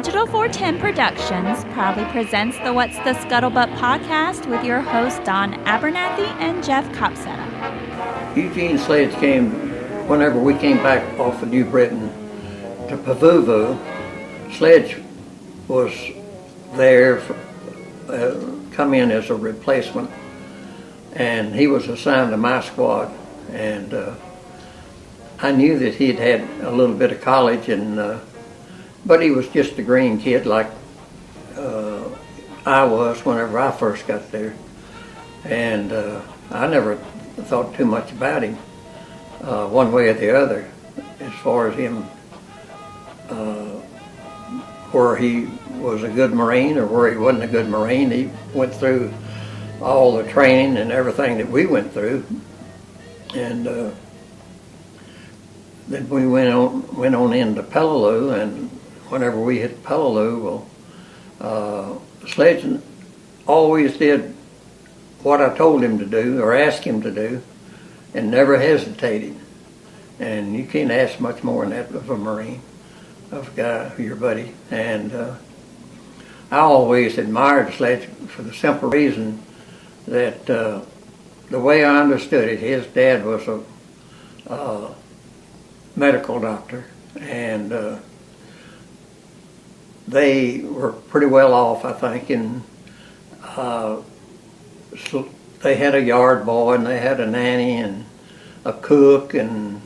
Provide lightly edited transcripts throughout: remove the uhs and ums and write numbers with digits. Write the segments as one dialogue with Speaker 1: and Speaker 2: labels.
Speaker 1: Digital Fourten Productions proudly presents the What's the Scuttlebutt podcast with your hosts Don Abernathy and Jeff Copsetta.
Speaker 2: Eugene Sledge came, whenever we came back off of New Britain to Pavuvu, Sledge was there, come in as a replacement, and he was assigned to my squad. And I knew that he'd had a little bit of college, but he was just a green kid like I was whenever I first got there. And I never thought too much about him, one way or the other, as far as him, where he was a good Marine or where he wasn't a good Marine. He went through all the training and everything that we went through. And then we went on into Peleliu, and whenever we hit Peleliu, Sledge always did what I told him to do or asked him to do, and never hesitated. And you can't ask much more than that of a Marine, of a guy, your buddy. And I always admired Sledge for the simple reason that the way I understood it, his dad was a medical doctor, and they were pretty well off, I think, and so they had a yard boy and they had a nanny and a cook and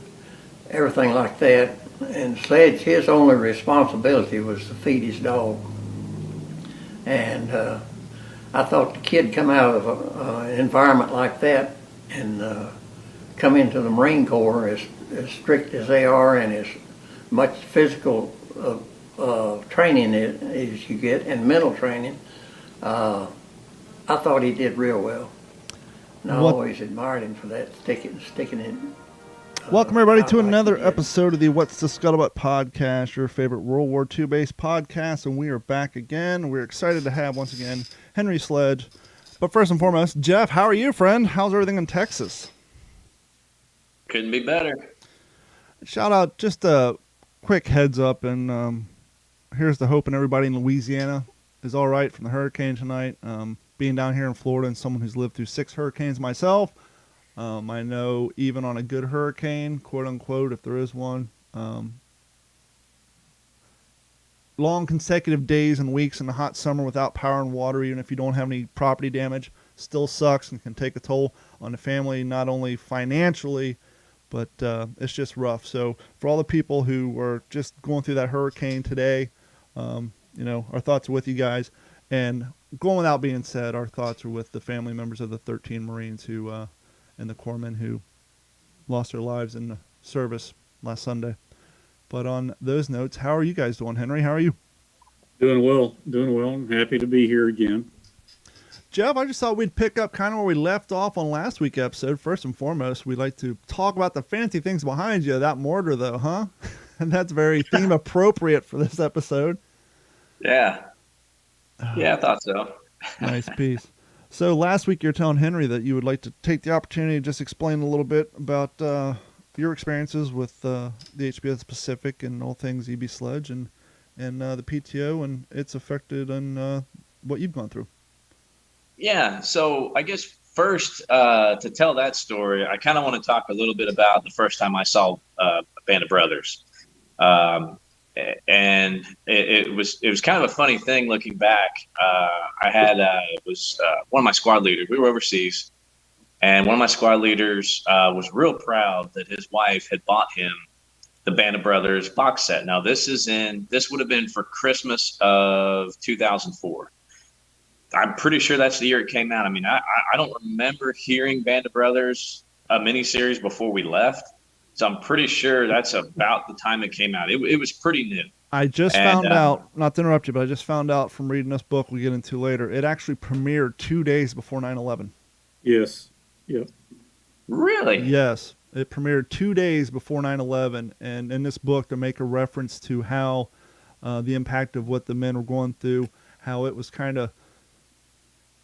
Speaker 2: everything like that. And Sledge, his only responsibility was to feed his dog. And I thought the kid come out of an environment like that and come into the Marine Corps as strict as they are and as much physical training as you get and mental training. I thought he did real well. And I always admired him for that, sticking in.
Speaker 3: Welcome, everybody, to another episode of the What's the Scuttlebutt podcast, your favorite World War II based podcast, and we are back again. We're excited to have, once again, Henry Sledge. But first and foremost, Jeff, how are you, friend? How's everything in Texas?
Speaker 4: Couldn't be better.
Speaker 3: Shout out, just a quick heads up, and here's the hoping everybody in Louisiana is all right from the hurricane tonight. Being down here in Florida and someone who's lived through 6 hurricanes myself, I know even on a good hurricane, quote unquote, if there is one, long consecutive days and weeks in the hot summer without power and water, even if you don't have any property damage, still sucks and can take a toll on the family, not only financially, but it's just rough. So for all the people who were just going through that hurricane today, our thoughts are with you guys. And going without being said, our thoughts are with the family members of the 13 Marines who and the corpsmen who lost their lives in the service last Sunday. But on those notes, how are you guys doing, Henry? How are you?
Speaker 5: Doing well. I'm happy to be here again.
Speaker 3: Jeff, I just thought we'd pick up kind of where we left off on last week's episode. First and foremost, we'd like to talk about the fancy things behind you. That mortar, though, huh? And that's very theme appropriate for this episode.
Speaker 4: Yeah. Yeah, I thought so.
Speaker 3: Nice piece. So last week you were telling Henry that you would like to take the opportunity to just explain a little bit about your experiences with the HBO The Pacific and all things EB Sledge and the PTO and its affected on what you've gone through. Yeah,
Speaker 4: so I guess first to tell that story, I kind of want to talk a little bit about the first time I saw a Band of Brothers. And it was kind of a funny thing looking back. I had one of my squad leaders. We were overseas, and one of my squad leaders was real proud that his wife had bought him the Band of Brothers box set. Now this would have been for Christmas of 2004. I'm pretty sure that's the year it came out. I mean, I don't remember hearing Band of Brothers a miniseries before we left. So I'm pretty sure that's about the time it came out. It was pretty new.
Speaker 3: I just found out, not to interrupt you, but I just found out from reading this book we get into later, it actually premiered 2 days before 9/11.
Speaker 5: Yes. Yep.
Speaker 4: Really?
Speaker 3: Yes. It premiered 2 days before 9/11. And in this book, they make a reference to how the impact of what the men were going through, how it was kind of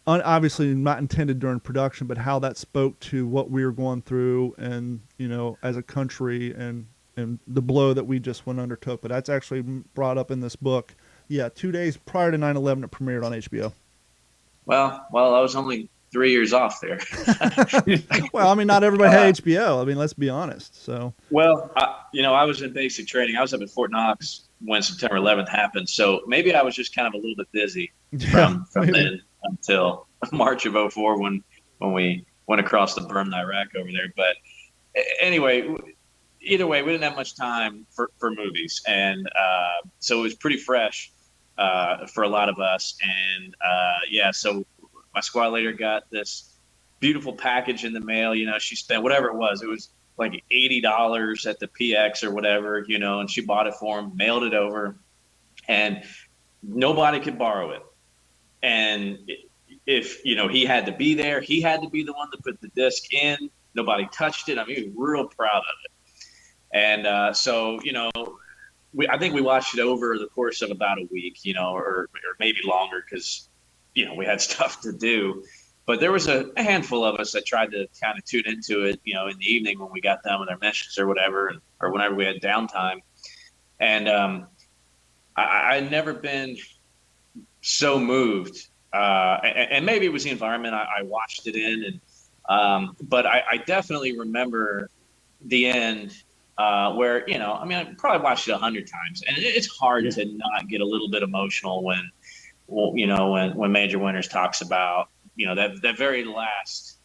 Speaker 3: obviously not intended during production, but how that spoke to what we were going through and, as a country and the blow that we just undertook. But that's actually brought up in this book Yeah, 2 days prior to 9/11, it premiered on HBO.
Speaker 4: Well, I was only 3 years off there.
Speaker 3: Well, I mean, not everybody had HBO. I mean, let's be honest. So.
Speaker 4: Well, I was in basic training. I was up at Fort Knox when September 11th happened, so maybe I was just kind of a little bit busy from then until March of '04 when we went across the berm to Iraq over there. But anyway, either way, we didn't have much time for movies, and so it was pretty fresh for a lot of us. And so my squad leader got this beautiful package in the mail. She spent whatever it was like $80 at the PX or whatever, and she bought it for him, mailed it over, and nobody could borrow it. And if he had to be there, he had to be the one to put the disc in. Nobody touched it. I mean, he was real proud of it. And I think we watched it over the course of about a week, or maybe longer, because we had stuff to do. But there was a handful of us that tried to kind of tune into it, in the evening when we got done with our missions or whatever, or whenever we had downtime. And I'd never been so moved. And maybe it was the environment I watched it in. But I definitely remember the end where, I probably watched it 100 times. And it's hard to not get a little bit emotional when Major Winters talks about, that very last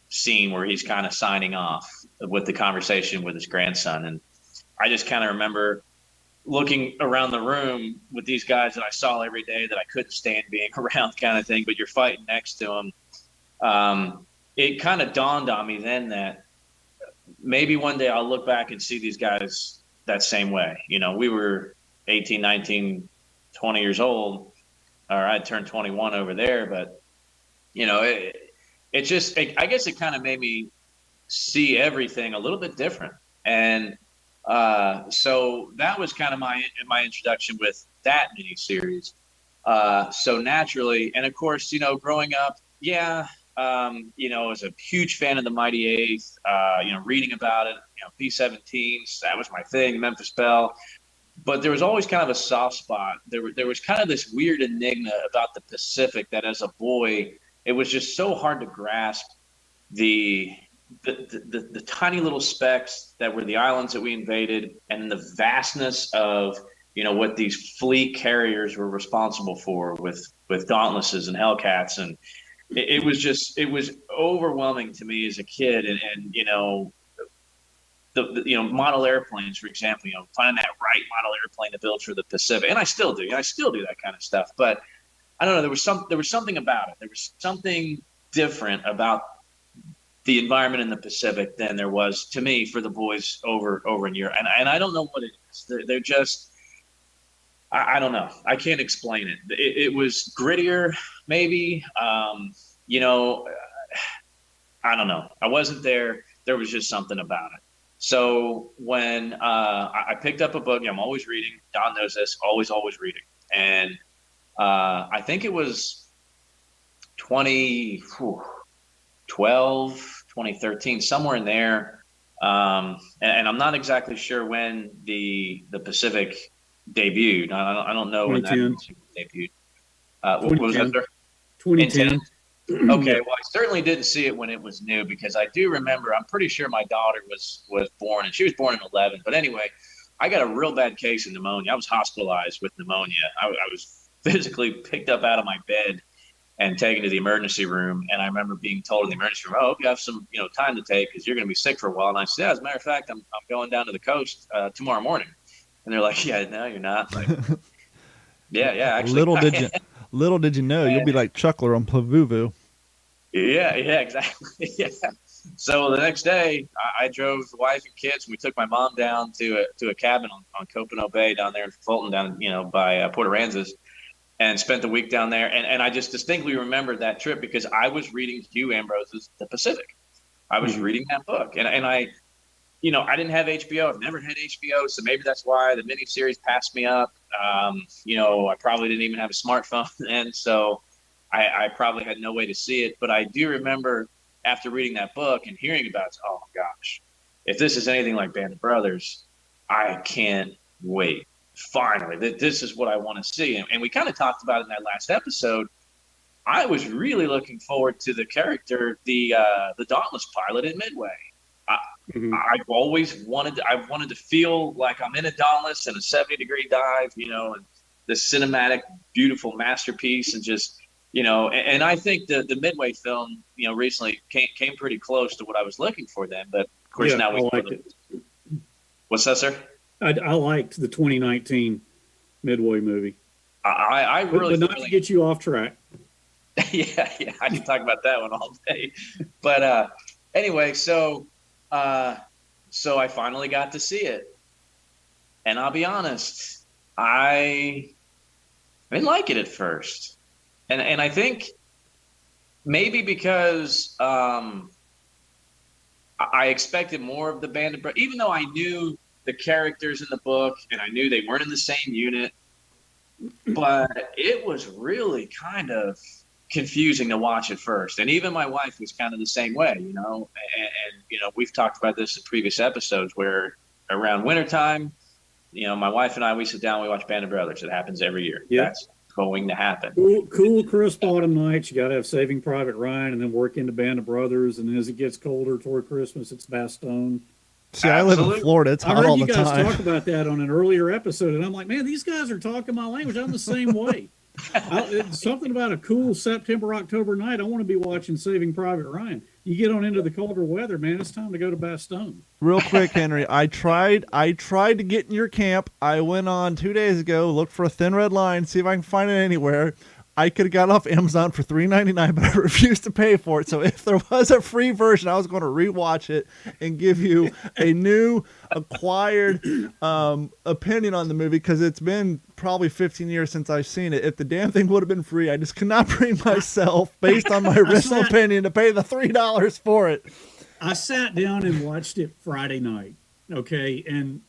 Speaker 4: scene where he's kind of signing off with the conversation with his grandson. And I just kind of remember looking around the room with these guys that I saw every day that I couldn't stand being around, kind of thing, but you're fighting next to them. It kind of dawned on me then that maybe one day I'll look back and see these guys that same way. We were 18, 19, 20 years old, or I'd turned 21 over there, but I guess it kind of made me see everything a little bit different. And so that was kind of my introduction with that mini series. So naturally, and of course, growing up, I was a huge fan of the Mighty Eighth, reading about it, B-17s, that was my thing, Memphis Belle. But there was always kind of a soft spot. There was kind of this weird enigma about the Pacific that as a boy, it was just so hard to grasp the tiny little specks that were the islands that we invaded, and the vastness of what these fleet carriers were responsible for with Dauntlesses and Hellcats. And it was overwhelming to me as a kid. And the model airplanes, for example, finding that right model airplane to build for the Pacific. And I still do that kind of stuff. But I don't know, there was something about it. There was something different about the environment in the Pacific than there was to me for the boys over in Europe. And I don't know what it is. They're just, I don't know. I can't explain it. It was grittier, maybe. I don't know. I wasn't there. There was just something about it. So when I picked up a book, I'm always reading. Don knows this, always reading. And I think it was 2012, 2013, somewhere in there. And I'm not exactly sure when the Pacific debuted. I don't know when that debuted. What was that, sir?
Speaker 5: 2010.
Speaker 4: Okay, well, I certainly didn't see it when it was new, because I do remember, I'm pretty sure my daughter was born, and she was born in 11. But anyway, I got a real bad case of pneumonia. I was hospitalized with pneumonia. I was physically picked up out of my bed and taken to the emergency room. And I remember being told in the emergency room, "Oh, you have some, time to take because you're going to be sick for a while." And I said, "Yeah, as a matter of fact, I'm going down to the coast tomorrow morning." And they're like, "Yeah, no, you're not." Like, yeah, actually.
Speaker 3: Little did you know, you'll be like Chuckler on Pavuvu.
Speaker 4: Yeah, exactly. Yeah. So the next day, I drove the wife and kids, and we took my mom down to a cabin on Copano Bay down there in Fulton, down by Port Aransas, and spent the week down there. And I just distinctly remember that trip because I was reading Hugh Ambrose's The Pacific. I was reading that book, and I didn't have HBO. I've never had HBO, so maybe that's why the miniseries passed me up. I probably didn't even have a smartphone then, so I probably had no way to see it. But I do remember after reading that book and hearing about it, oh my gosh, if this is anything like Band of Brothers, I can't wait finally, this is what I want to see. And we kind of talked about it in that last episode. I was really looking forward to the character, the Dauntless pilot in Midway. I've always wanted to feel like I'm in a Dauntless and a 70-degree dive, and the cinematic, beautiful masterpiece, and just, and I think the Midway film, recently came pretty close to what I was looking for then. But of course, now we
Speaker 5: liked it.
Speaker 4: What's that, sir?
Speaker 5: I liked the 2019 Midway movie.
Speaker 4: I really,
Speaker 5: but not to get you off track.
Speaker 4: yeah, I can talk about that one all day. But anyway, so I finally got to see it, and I'll be honest, I didn't like it at first, and I think maybe because I expected more of the Band of Brothers, even though I knew the characters in the book and I knew they weren't in the same unit, but it was really kind of confusing to watch at first. And even my wife was kind of the same way, and we've talked about this in previous episodes where around wintertime, my wife and I, we sit down, we watch Band of Brothers. It happens every year.
Speaker 5: Yep.
Speaker 4: That's going to happen.
Speaker 5: Cool, crisp autumn nights. You got to have Saving Private Ryan and then work into Band of Brothers. And as it gets colder toward Christmas, it's Bastogne.
Speaker 3: See, I live in Florida. It's hot all the time.
Speaker 5: I heard you guys talk about that on an earlier episode, and I'm like, man, these guys are talking my language. I'm the same way. It's something about a cool September, October night. I want to be watching Saving Private Ryan. You get on into the colder weather, man. It's time to go to Bastogne.
Speaker 3: Real quick, Henry, I tried to get in your camp. I went on 2 days ago, looked for a Thin Red Line, see if I can find it anywhere. I could have got it off Amazon for $3.99, but I refused to pay for it. So if there was a free version, I was going to rewatch it and give you a new acquired opinion on the movie, because it's been probably 15 years since I've seen it. If the damn thing would have been free, I just could not bring myself, based on my original opinion, to pay the $3 for it.
Speaker 5: I sat down and watched it Friday night, okay, and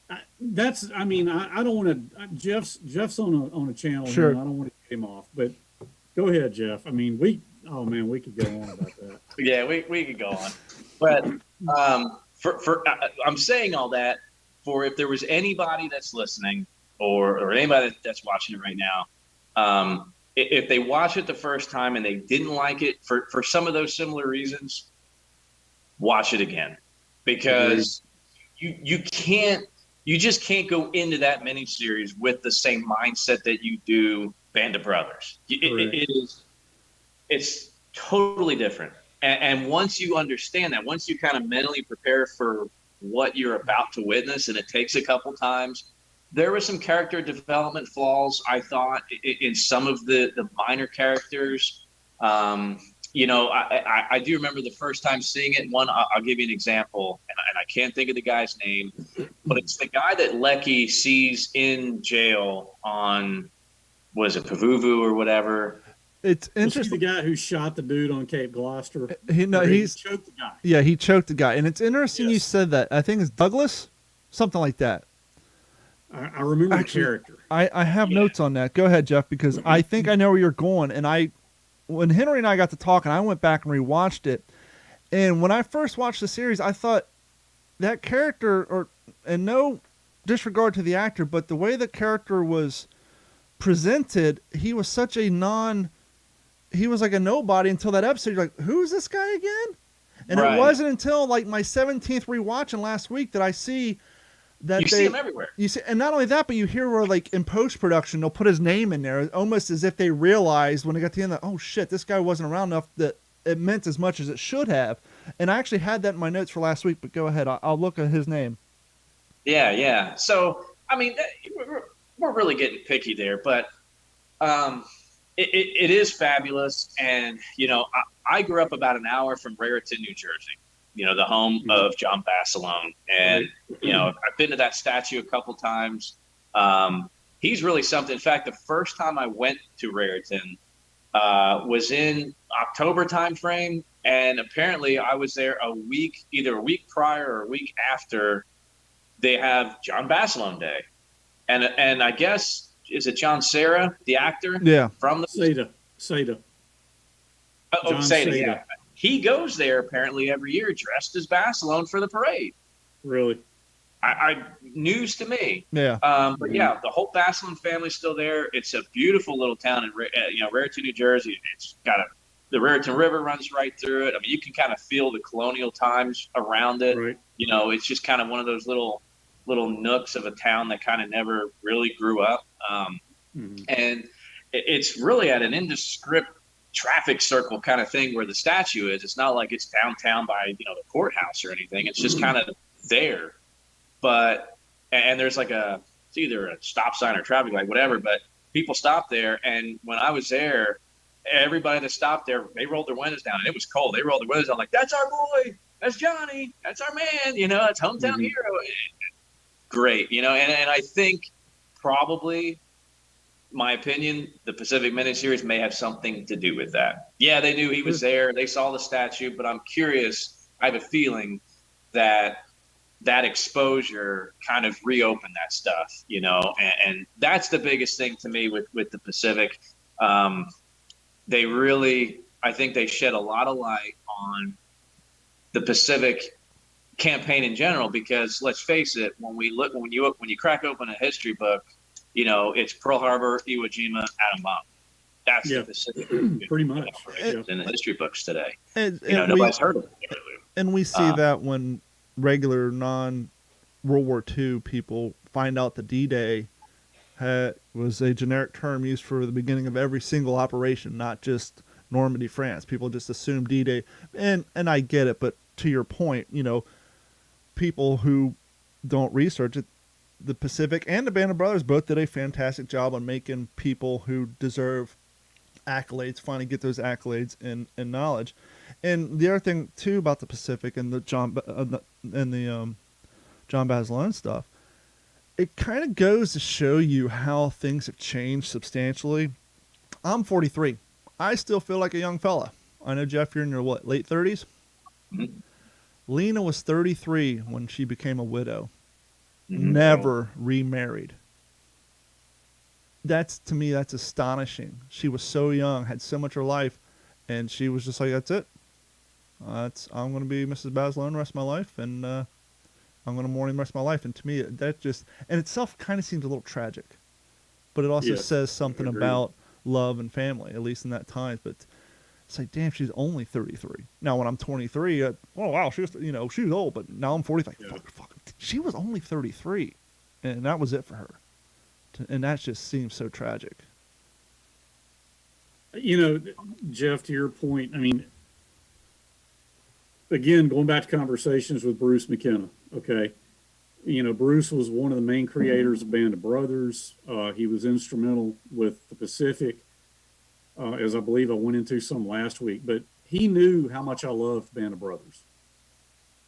Speaker 5: I don't want to. Jeff's on a channel.
Speaker 3: Sure.
Speaker 5: Here, and I don't want to get him off, but go ahead, Jeff. I mean, we could go on about that.
Speaker 4: Yeah, we could go on, but I'm saying all that for if there was anybody that's listening or anybody that's watching it right now, if they watch it the first time and they didn't like it for some of those similar reasons, watch it again, because you just can't go into that miniseries with the same mindset that you do Band of Brothers. It's totally different. And once you understand that, once you kind of mentally prepare for what you're about to witness, and it takes a couple times, there were some character development flaws, I thought, in some of the minor characters. I do remember the first time seeing it. I'll give you an example, and I can't think of the guy's name, but it's the guy that Lecky sees in jail on, was it Pavuvu or whatever?
Speaker 3: It's interesting.
Speaker 5: The guy who shot the dude on Cape Gloucester.
Speaker 3: He
Speaker 5: choked the guy.
Speaker 3: Yeah, he choked the guy, and it's interesting.
Speaker 5: Yes.
Speaker 3: You said that. I think it's Douglas, something like that.
Speaker 5: I remember the character.
Speaker 3: I have notes on that. Go ahead, Jeff, because I think I know where you're going. And when Henry and I got to talking, I went back and rewatched it. And when I first watched the series, I thought that character, and no disregard to the actor, but the way the character was presented, he was such a he was like a nobody until that episode. You're like, who's this guy again? And It wasn't until like my 17th rewatching last week that I see that
Speaker 4: you see him everywhere.
Speaker 3: You see, and not only that, but you hear where, like, in post-production, they'll put his name in there, almost as if they realized when they got to the end that, oh shit, this guy wasn't around enough that it meant as much as it should have. And I actually had that in my notes for last week, but go ahead. I'll look at his name.
Speaker 4: Yeah. So, I mean, we're really getting picky there, but it is fabulous. And, I grew up about an hour from Raritan, New Jersey, the home of John Basilone. And, I've been to that statue a couple times. He's really something. In fact, the first time I went to Raritan was in October timeframe. And apparently I was there either a week prior or a week after they have John Basilone Day. And I guess, is it John Cera, the actor?
Speaker 3: Yeah.
Speaker 4: From the
Speaker 5: Seda.
Speaker 4: Seda, yeah. He goes there apparently every year dressed as Basilone for the parade.
Speaker 5: Really?
Speaker 4: I news to me.
Speaker 3: Yeah.
Speaker 4: But yeah, the whole Basselin family's still there. It's a beautiful little town in Raritan, New Jersey. It's got the Raritan River runs right through it. I mean, you can kind of feel the colonial times around it.
Speaker 5: Right.
Speaker 4: It's just kind of one of those little nooks of a town that kind of never really grew up. And it's really at an indescript traffic circle kind of thing where the statue is. It's not like it's downtown by the courthouse or anything. It's just kind of there. But there's like it's either a stop sign or traffic light, whatever. But people stop there, and when I was there, everybody that stopped there, they rolled their windows down, and it was cold. They rolled their windows down like, "That's our boy, that's Johnny, that's our man." It's hometown hero. Great, and I think probably, my opinion, the Pacific miniseries may have something to do with that. Yeah, they knew he was there. They saw the statue, but I'm curious. I have a feeling that exposure kind of reopened that stuff, and that's the biggest thing to me with the Pacific. They really, I think they shed a lot of light on the Pacific campaign in general, because let's face it, when you crack open a history book, it's Pearl Harbor, Iwo Jima, atom bomb. That's the Pacific
Speaker 5: pretty much
Speaker 4: in the history books today.
Speaker 3: And
Speaker 4: nobody's heard of it.
Speaker 3: And we see that when regular non-World War II people find out the D-Day was a generic term used for the beginning of every single operation, not just Normandy, France. People just assume D-Day, and I get it, but to your point, people who don't research it, the Pacific and the Band of Brothers both did a fantastic job on making people who deserve accolades finally get those accolades and knowledge. And the other thing too about the Pacific and the John Basselin stuff, it kind of goes to show you how things have changed substantially. I'm 43. I still feel like a young fella. I know, Jeff, you're in your late 30s?
Speaker 4: Mm-hmm.
Speaker 3: Lena was 33 when she became a widow. Mm-hmm. Never remarried. To me, that's astonishing. She was so young, had so much of her life, and she was just like, that's it. I'm going to be Mrs. Basselin the rest of my life, and I'm going to mourn the rest of my life. And to me, that just, and itself kind of seems a little tragic, but it also says something about love and family, at least in that time. But it's like, damn, she's only 33. Now, when I'm 23, oh wow, she was old, but now I'm 40. Like, fuck, she was only 33, and that was it for her. And that just seems so tragic.
Speaker 5: Jeff, to your point, I mean, again, going back to conversations with Bruce McKenna, okay? Bruce was one of the main creators of Band of Brothers. He was instrumental with the Pacific, as I believe I went into some last week. But he knew how much I loved Band of Brothers.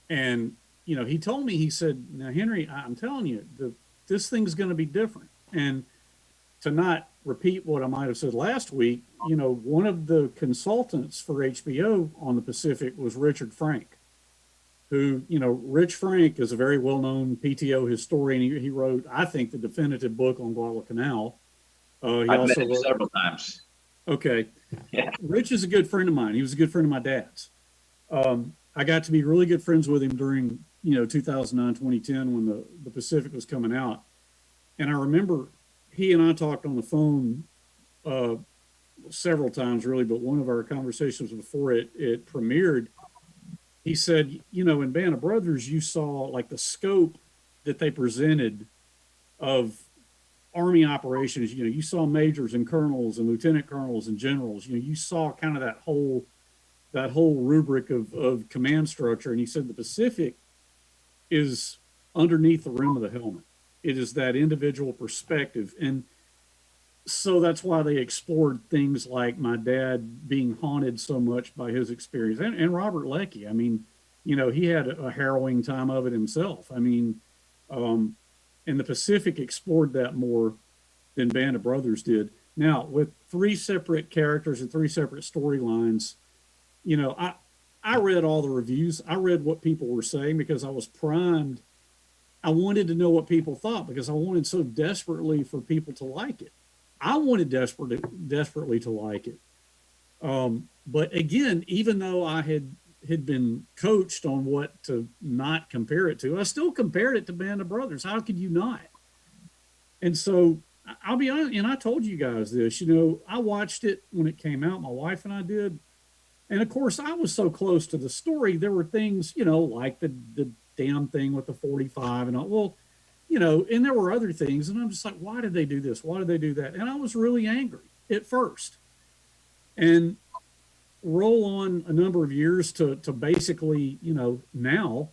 Speaker 5: And, he told me, he said, now, Henry, I'm telling you, this thing's going to be different. And to not repeat what I might have said last week, one of the consultants for HBO on the Pacific was Richard Frank, who, Rich Frank is a very well-known PTO historian. He wrote, I think, the definitive book on Guadalcanal.
Speaker 4: I've met him several times.
Speaker 5: Okay.
Speaker 4: Yeah.
Speaker 5: Rich is a good friend of mine. He was a good friend of my dad's. I got to be really good friends with him during, 2009, 2010 when the Pacific was coming out. And I remember he and I talked on the phone several times, really, but one of our conversations before it premiered, he said, in Band of Brothers, you saw like the scope that they presented of Army operations. You saw majors and colonels and lieutenant colonels and generals. You saw kind of that whole rubric of command structure. And he said the Pacific is underneath the rim of the helmet. It is that individual perspective. And so that's why they explored things like my dad being haunted so much by his experience. And Robert Leckie. I mean, he had a harrowing time of it himself. I mean, and the Pacific explored that more than Band of Brothers did. Now, with 3 separate characters and 3 separate storylines, I read all the reviews. I read what people were saying because I was primed. I wanted to know what people thought because I wanted so desperately for people to like it. I wanted desperately to like it. But again, even though I had had been coached on what to not compare it to. I still compared it to Band of Brothers. How could you not? And so I'll be honest, and I told you guys this, I watched it when it came out, my wife and I did. And of course, I was so close to the story. There were things, like the damn thing with the 45 and all. Well, and there were other things. And I'm just like, why did they do this? Why did they do that? And I was really angry at first. And roll on a number of years to basically, now.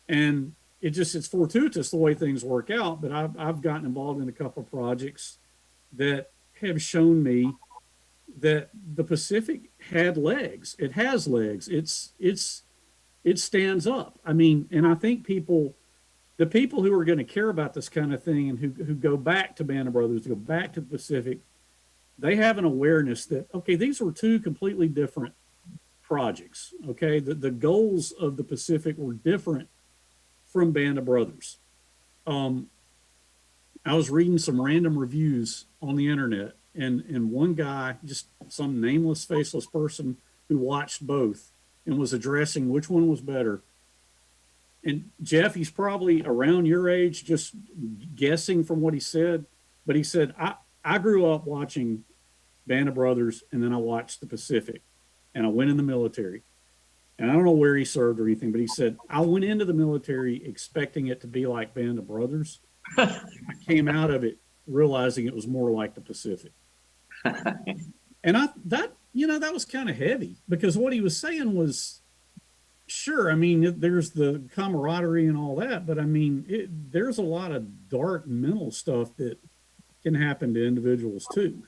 Speaker 5: And it's fortuitous the way things work out. But I've gotten involved in a couple of projects that have shown me that the Pacific had legs. It has legs. It stands up. I mean, and I think the people who are going to care about this kind of thing and who go back to Band of Brothers, go back to the Pacific, they have an awareness that, okay, these were two completely different projects. Okay. The goals of the Pacific were different from Band of Brothers. I was reading some random reviews on the internet, and one guy, just some nameless, faceless person who watched both and was addressing which one was better. And Jeff, he's probably around your age, just guessing from what he said. But he said, I grew up watching Band of Brothers, and then I watched the Pacific, and I went in the military. And I don't know where he served or anything, but he said, I went into the military expecting it to be like Band of Brothers. I came out of it realizing it was more like the Pacific. And that was kind of heavy, because what he was saying was, sure, I mean, there's the camaraderie and all that, but I mean, there's a lot of dark mental stuff that can happen to individuals too.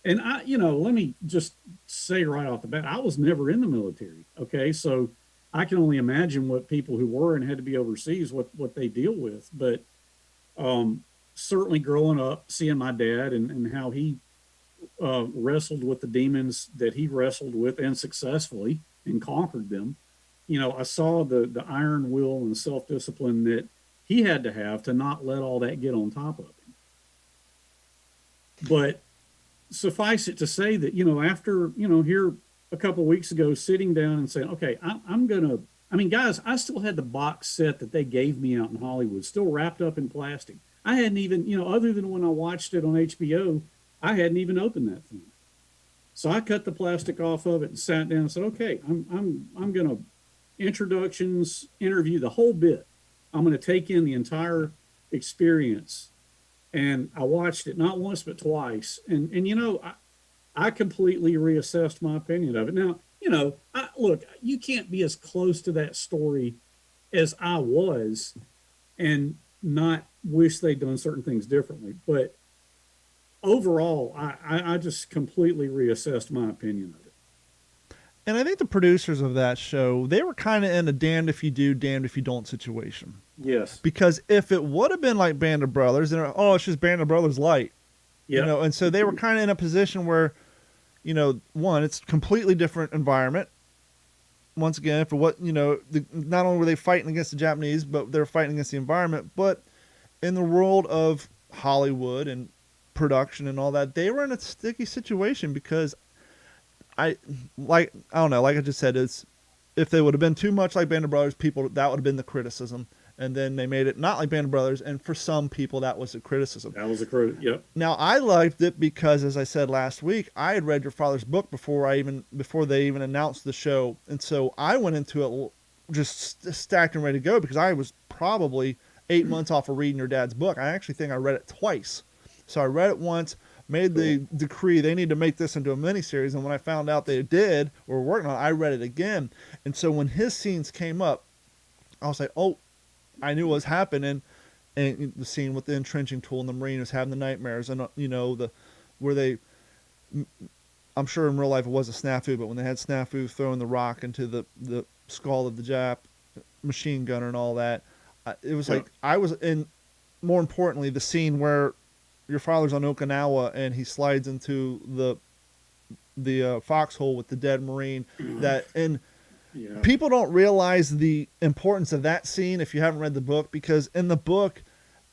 Speaker 5: And let me just say right off the bat, I was never in the military. Okay. So I can only imagine what people who were and had to be overseas, what they deal with. But certainly growing up, seeing my dad and how he wrestled with the demons that he wrestled with, and successfully, and conquered them. I saw the iron will and self-discipline that he had to have to not let all that get on top of him. But suffice it to say that, after, here a couple of weeks ago, sitting down and saying, okay, guys, I still had the box set that they gave me out in Hollywood, still wrapped up in plastic. I hadn't even, other than when I watched it on HBO, I hadn't even opened that thing. So I cut the plastic off of it and sat down and said, okay, I'm going to introductions, interview, the whole bit. I'm going to take in the entire experience. And I watched it not once, but twice. And I completely reassessed my opinion of it. Now, look, you can't be as close to that story as I was and not wish they'd done certain things differently. But overall, I just completely reassessed my opinion of it.
Speaker 3: And I think the producers of that show, they were kind of in a damned if you do, damned if you don't situation.
Speaker 5: Yes.
Speaker 3: Because if it would have been like Band of Brothers, then, it's just Band of Brothers light.
Speaker 5: Yeah.
Speaker 3: And so they were kind of in a position where, one, it's completely different environment. Once again, for what, not only were they fighting against the Japanese, but they're fighting against the environment. But in the world of Hollywood and production and all that, they were in a sticky situation because like I just said, if they would have been too much like Band of Brothers, that would have been the criticism. And then they made it not like Band of Brothers, and for some people that was a criticism.
Speaker 5: That was a criticism, yep.
Speaker 3: Now I liked it because, as I said last week, I had read your father's book before they even announced the show, and so I went into it just stacked and ready to go because I was probably 8 months off of reading your dad's book. I actually think I read it twice. So I read it once, made the decree they need to make this into a miniseries, and when I found out they did or were working on it, I read it again. And so when his scenes came up, I was like, oh, I knew what was happening. And the scene with the entrenching tool and the Marine was having the nightmares, and I'm sure in real life it was a snafu, but when they had snafu throwing the rock into the skull of the Jap machine gunner and all that, it was like I was in. More importantly, the scene where your father's on Okinawa and he slides into the foxhole with the dead Marine. People don't realize the importance of that scene if you haven't read the book, because in the book,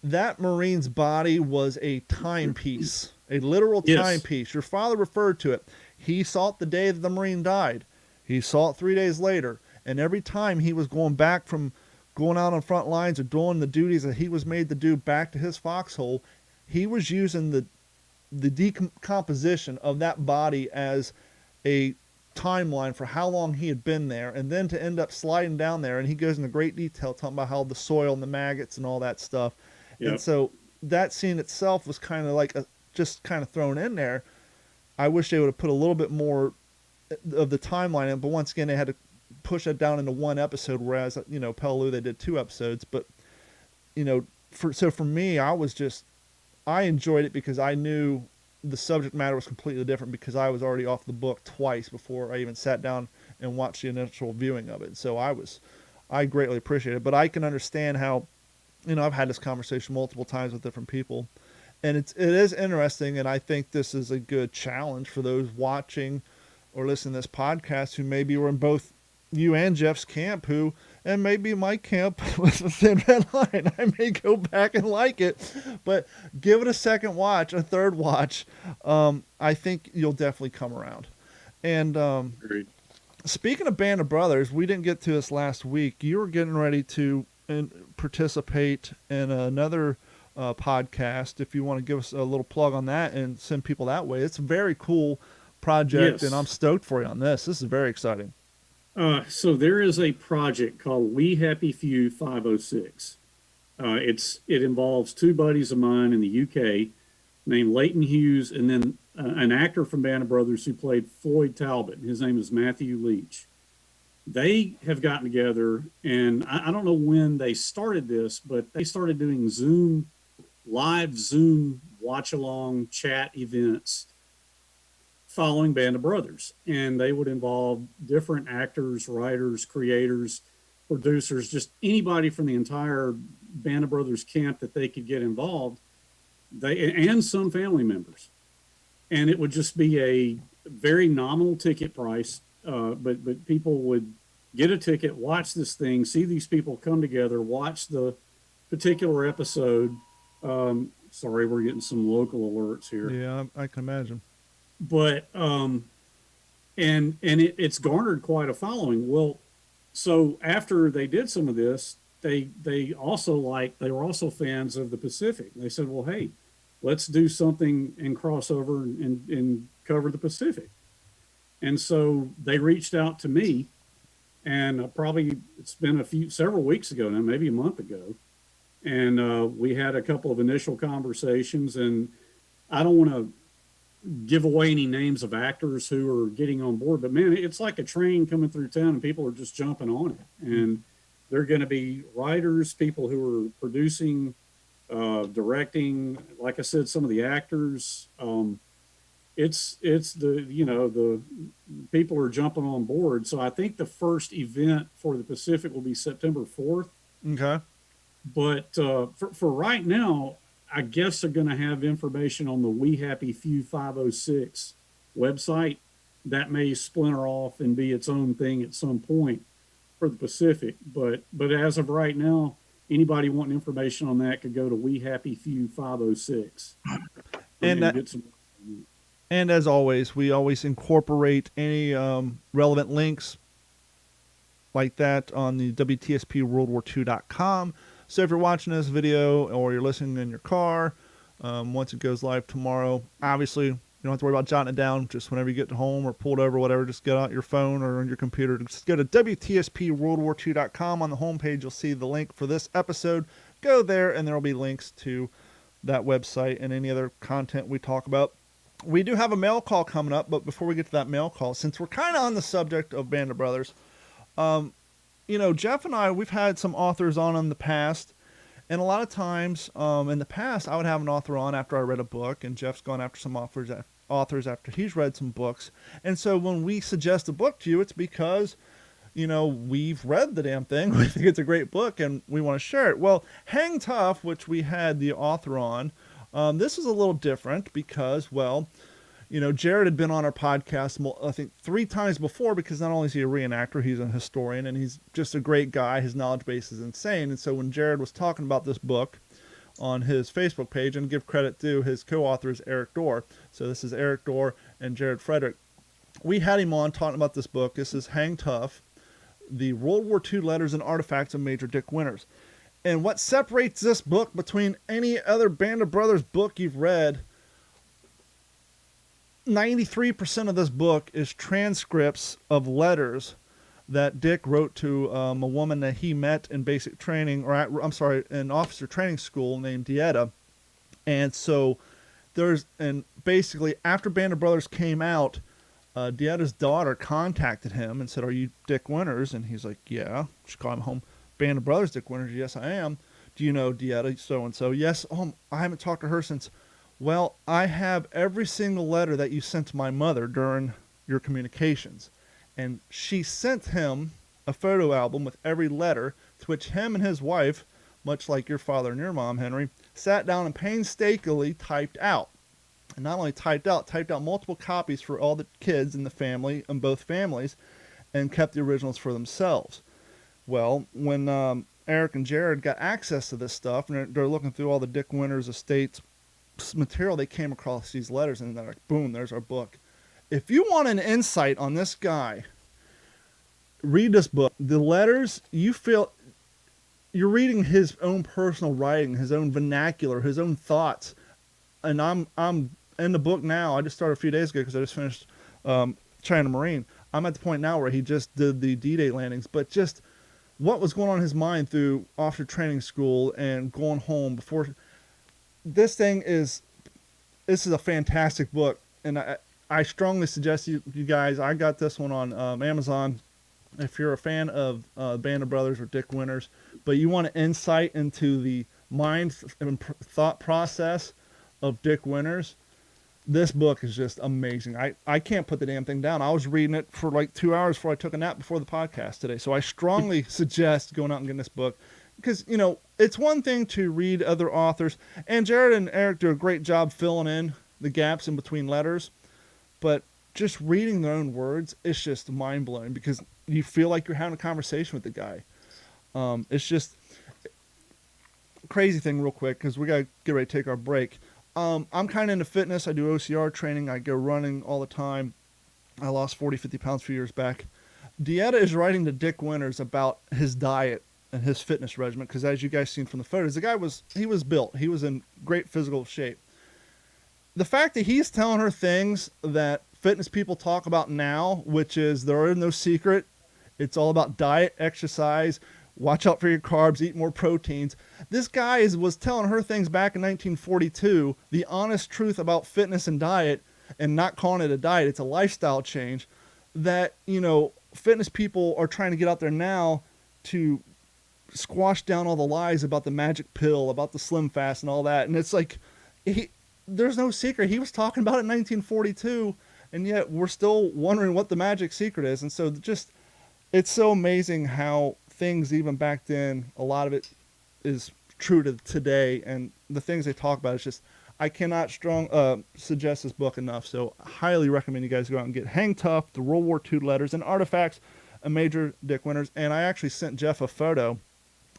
Speaker 3: that Marine's body was a timepiece, a literal timepiece. Your father referred to it. He saw it the day that the Marine died. He saw it 3 days later. And every time he was going back from going out on front lines or doing the duties that he was made to do back to his foxhole, he was using the decomposition of that body as a timeline for how long he had been there, and then to end up sliding down there. And he goes into great detail talking about how the soil and the maggots and all that stuff.
Speaker 5: Yep.
Speaker 3: And so that scene itself was kind of like just kind of thrown in there. I wish they would have put a little bit more of the timeline in, but once again, they had to push it down into one episode, whereas, you know, Peleliu, they did 2 episodes. But, you know, for me, I enjoyed it because I knew the subject matter was completely different, because I was already off the book twice before I even sat down and watched the initial viewing of it. So I greatly appreciate it. But I can understand how, you know, I've had this conversation multiple times with different people, and it is interesting, and I think this is a good challenge for those watching or listening to this podcast who maybe were in both you and Jeff's camp, and maybe my camp with the Thin Red Line. I may go back and like it, but give it a second watch, a third watch. I think you'll definitely come around. And
Speaker 5: Agreed.
Speaker 3: Speaking of Band of Brothers, we didn't get to this last week. You were getting ready to participate in another podcast. If you want to give us a little plug on that and send people that way, it's a very cool project,
Speaker 5: Yes.
Speaker 3: and I'm stoked for you on this. This is very exciting.
Speaker 5: So there is a project called We Happy Few 506. It involves 2 buddies of mine in the UK named Leighton Hughes, and then an actor from Band of Brothers who played Floyd Talbot. His name is Matthew Leach. They have gotten together, and I don't know when they started this, but they started doing live Zoom watch-along chat events following Band of Brothers. And they would involve different actors, writers, creators, producers, just anybody from the entire Band of Brothers camp that they could get involved, and some family members. And it would just be a very nominal ticket price, but people would get a ticket, watch this thing, see these people come together, watch the particular episode. Sorry, we're getting some local alerts here.
Speaker 3: Yeah, I can imagine.
Speaker 5: But it's garnered quite a following. Well, so after they did some of this, they were also fans of the Pacific. They said, well, hey, let's do something and cross over and cover the Pacific. And so they reached out to me, and it's been several weeks ago now, maybe a month ago. And we had a couple of initial conversations, and I don't want to give away any names of actors who are getting on board, but man, it's like a train coming through town and people are just jumping on it. And they're going to be writers, people who are producing, directing, like I said, some of the actors. It's the people are jumping on board. So I think the first event for the Pacific will be September 4th.
Speaker 3: Okay.
Speaker 5: But for right now, I guess they're going to have information on the We Happy Few 506 website. That may splinter off and be its own thing at some point for the Pacific. But as of right now, anybody wanting information on that could go to We Happy Few 506 and get some.
Speaker 3: And as always, we always incorporate any relevant links like that on the WTSPWorldWar2.com. So if you're watching this video or you're listening in your car, once it goes live tomorrow, obviously you don't have to worry about jotting it down. Just whenever you get home or pulled over, whatever, just get out your phone or on your computer. Just go to WTSPWorldWar2.com. On the homepage, you'll see the link for this episode. Go there, and there will be links to that website and any other content we talk about. We do have a mail call coming up, but before we get to that mail call, since we're kind of on the subject of Band of Brothers, Jeff and I, we've had some authors on in the past, and a lot of times in the past, I would have an author on after I read a book, and Jeff's gone after some authors after he's read some books. And so when we suggest a book to you, it's because, we've read the damn thing, we think it's a great book, and we want to share it. Well, Hang Tough, which we had the author on, this is a little different because, Jared had been on our podcast, I think 3 times before, because not only is he a reenactor, he's a historian, and he's just a great guy. His knowledge base is insane. And so when Jared was talking about this book on his Facebook page, and give credit to his co-authors, Eric Dorr. So this is Eric Dorr and Jared Frederick. We had him on talking about this book. This is Hang Tough. the World War II letters and artifacts of Major Dick Winters. And what separates this book between any other Band of Brothers book you've read, 93% of this book is transcripts of letters that Dick wrote to a woman that he met in basic training, in officer training school named Dieta. And so basically after Band of Brothers came out, Dieta's daughter contacted him and said, "Are you Dick Winters?" And he's like, "Yeah." She called him home. "Band of Brothers, Dick Winters?" "Yes, I am." "Do you know Dieta so-and-so?" "Yes." "Oh, I haven't talked to her since." "Well, I have every single letter that you sent to my mother during your communications." And she sent him a photo album with every letter, to which him and his wife, much like your father and your mom, Henry, sat down and painstakingly typed out. And not only typed out multiple copies for all the kids in the family, in both families, and kept the originals for themselves. Well, when Eric and Jared got access to this stuff, and they're looking through all the Dick Winters estates material, they came across these letters, and they're like, boom, there's our book. If you want an insight on this guy, read this book. The letters, you feel you're reading his own personal writing, his own vernacular, his own thoughts. And I'm in the book now. I just started a few days ago because I just finished China Marine. I'm at the point now where he just did the D-Day landings, but just what was going on in his mind through officer training school and going home before. This is a fantastic book, and I strongly suggest you guys. I got this one on Amazon. If you're a fan of Band of Brothers or Dick Winters, but you want an insight into the mind and thought process of Dick Winters, this book is just amazing. I can't put the damn thing down. I was reading it for like 2 hours before I took a nap before the podcast today. So I strongly suggest going out and getting this book, because, you know, it's one thing to read other authors, and Jared and Eric do a great job filling in the gaps in between letters, but just reading their own words, it's just mind-blowing, because you feel like you're having a conversation with the guy. It's just a crazy thing real quick, because we got to get ready to take our break. I'm kind of into fitness. I do OCR training. I go running all the time. I lost 40, 50 pounds a few years back. Dieta is writing to Dick Winters about his diet and his fitness regimen, because as you guys seen from the photos, the guy was built. He was in great physical shape. The fact that he's telling her things that fitness people talk about now, which is there is no secret. It's all about diet, exercise, watch out for your carbs, eat more proteins. This guy was telling her things back in 1942, the honest truth about fitness and diet, and not calling it a diet. It's a lifestyle change that, you know, fitness people are trying to get out there now to squash down all the lies about the magic pill, about the Slim Fast and all that. And it's like, there's no secret. He was talking about it in 1942, and yet we're still wondering what the magic secret is. And so just, it's so amazing how things even back then, a lot of it is true to today, and the things they talk about, it's just, I cannot suggest this book enough. So I highly recommend you guys go out and get Hang Tough, the World War II letters and artifacts of Major Dick Winters. And I actually sent Jeff a photo,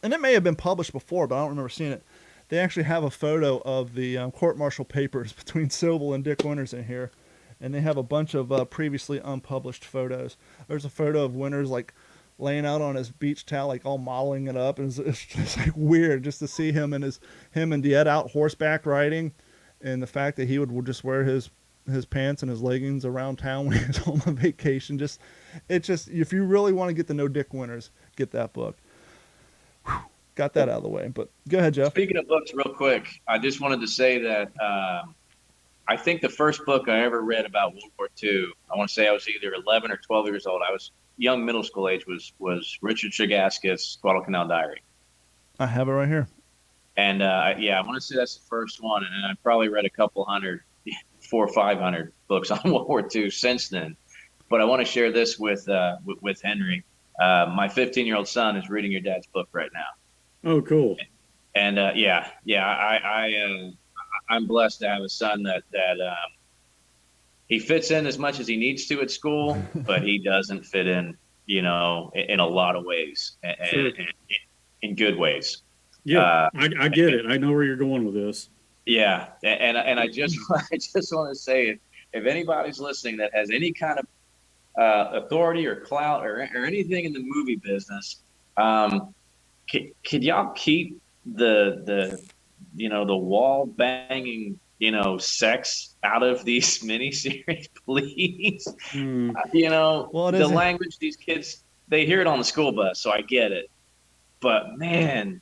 Speaker 3: and it may have been published before, but I don't remember seeing it. They actually have a photo of the court-martial papers between Sobel and Dick Winters in here, and they have a bunch of previously unpublished photos. There's a photo of Winters like laying out on his beach towel, like all modeling it up, and it's just like weird just to see him and Diet out horseback riding, and the fact that he would just wear his pants and his leggings around town when he was home on vacation. If you really want to get to know Dick Winters, get that book. Whew. Got that out of the way, but go ahead, Jeff.
Speaker 4: Speaking of books, real quick, I just wanted to say that I think the first book I ever read about World War II, I want to say I was either 11 or 12 years old. I was young middle school age, was Richard Chagaskis' Guadalcanal Diary.
Speaker 3: I have it right here.
Speaker 4: And I want to say that's the first one, and I probably read a couple hundred, 400 or 500 books on World War II since then. But I want to share this with Henry. My 15-year-old son is reading your dad's book right now.
Speaker 5: Oh, cool.
Speaker 4: And I'm blessed to have a son that he fits in as much as he needs to at school, but he doesn't fit in, in a lot of ways, and
Speaker 5: Sure.
Speaker 4: in good ways.
Speaker 5: Yeah, I get it. I know where you're going with this.
Speaker 4: Yeah, and I just want to say, if anybody's listening that has any kind of authority or clout or anything in the movie business, could y'all keep the the wall banging sex out of these miniseries, please?
Speaker 5: Mm.
Speaker 3: Well, it
Speaker 4: The
Speaker 3: isn't.
Speaker 4: language these kids, they hear it on the school bus, so I get it. But man,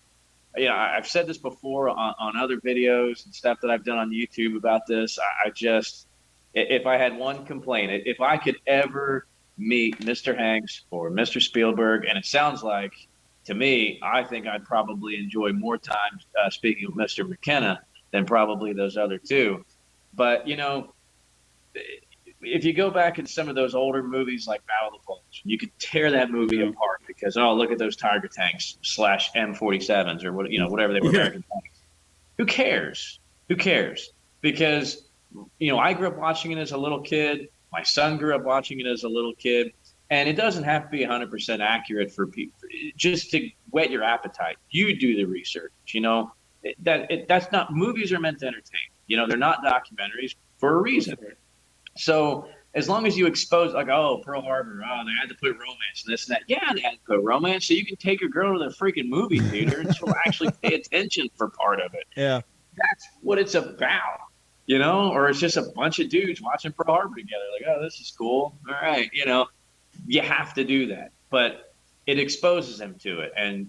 Speaker 4: I've said this before on other videos and stuff that I've done on YouTube about this. I just, if I had one complaint, if I could ever meet Mr. Hanks or Mr. Spielberg, and it sounds like to me, I think I'd probably enjoy more time speaking with Mr. McKenna than probably those other two. But if you go back in some of those older movies like Battle of the Bulge, you could tear that movie
Speaker 5: Yeah.
Speaker 4: apart because look at those Tiger tanks / M47s or whatever they were,
Speaker 5: Yeah.
Speaker 4: American tanks. Who cares? Who cares? Because I grew up watching it as a little kid. My son grew up watching it as a little kid, and it doesn't have to be 100% accurate for people. Just to whet your appetite, you do the research. That's not, movies are meant to entertain. They're not documentaries for a reason. So as long as you expose, like, oh, Pearl Harbor, they had to put romance and this and that. Yeah, they had to put romance so you can take your girl to the freaking movie theater and she'll actually pay attention for part of it.
Speaker 3: Yeah.
Speaker 4: That's what it's about, or it's just a bunch of dudes watching Pearl Harbor together. Like, oh, this is cool. All right. You have to do that, but it exposes them to it. And,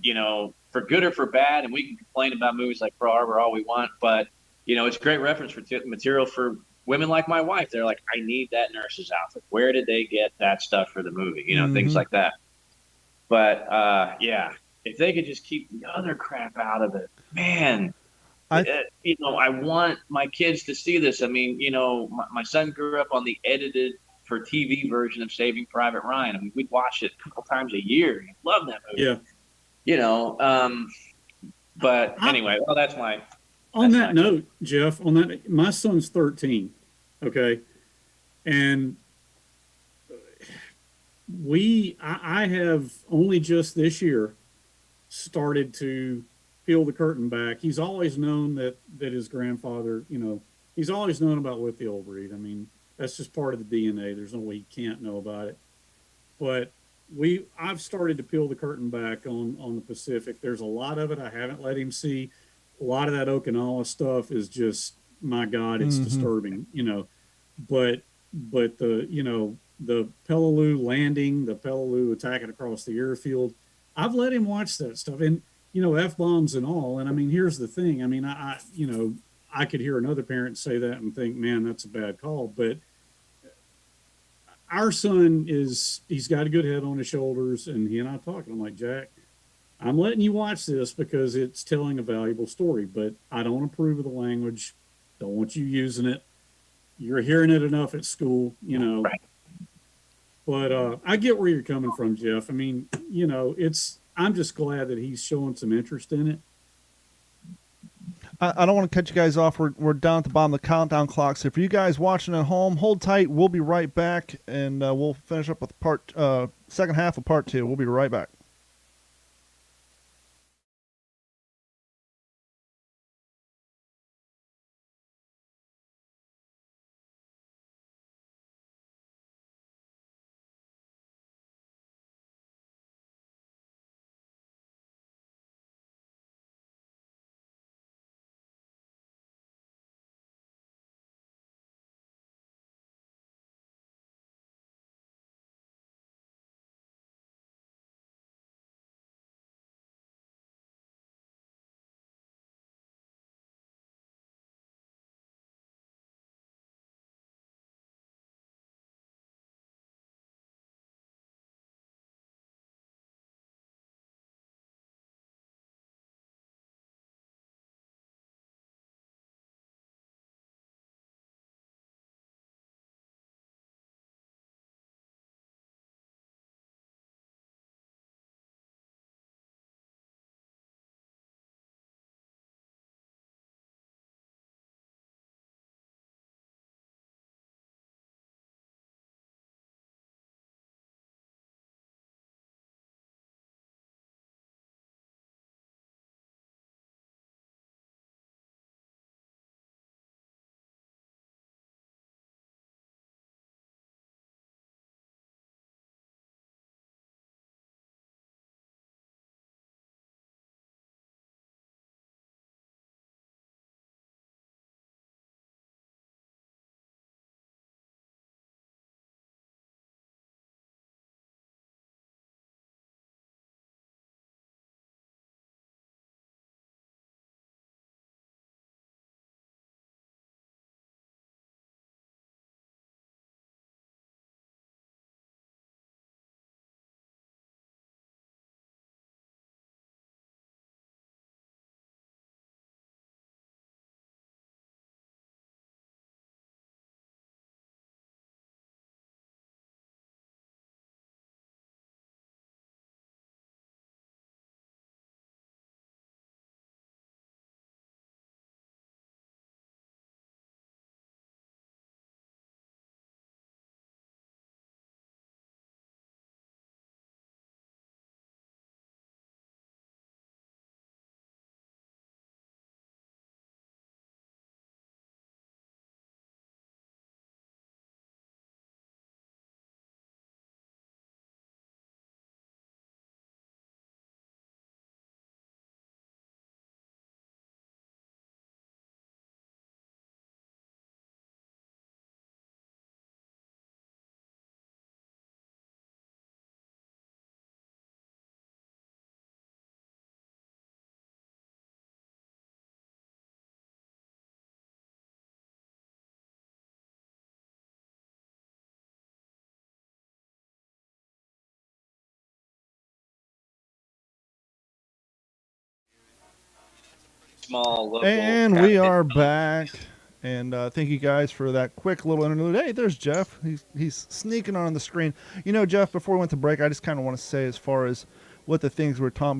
Speaker 4: for good or for bad, and we can complain about movies like Pearl Harbor all we want, but, it's great reference for material for women like my wife. They're like, I need that nurse's outfit. Where did they get that stuff for the movie? Things like that. But yeah, if they could just keep the other crap out of it, man. I want my kids to see this. I mean, my son grew up on the edited for TV version of Saving Private Ryan. I mean, we'd watch it a couple times a year. He loved that movie.
Speaker 5: Yeah.
Speaker 4: But anyway, well, that's my.
Speaker 5: On that note, Jeff, my son's 13, okay? And I have only just this year started to peel the curtain back. He's always known that his grandfather, he's always known about lithiol breed. I mean, that's just part of the DNA. There's no way he can't know about it. But I've started to peel the curtain back on the Pacific. There's a lot of it I haven't let him see. A lot of that Okinawa stuff is just, my God, it's disturbing, but the Peleliu landing, the Peleliu attacking across the airfield, I've let him watch that stuff, and F-bombs and all. And I mean, here's the thing. I mean, I could hear another parent say that and think, man, that's a bad call. But our son he's got a good head on his shoulders, and he and I talking. I'm like, Jack, I'm letting you watch this because it's telling a valuable story, but I don't approve of the language. Don't want you using it. You're hearing it enough at school,
Speaker 4: Right.
Speaker 5: But I get where you're coming from, Jeff. I mean, I'm just glad that he's showing some interest in it.
Speaker 3: I don't want to cut you guys off. We're down at the bottom of the countdown clock. So for you guys watching at home, hold tight. We'll be right back, and we'll finish up with second half of part 2. We'll be right back.
Speaker 4: small local.
Speaker 3: And we are back. And thank you guys for that quick little interlude. Hey, there's Jeff. He's sneaking on the screen. You know, Jeff, before we went to break, I just kind of want to say, as far as what the things we're talking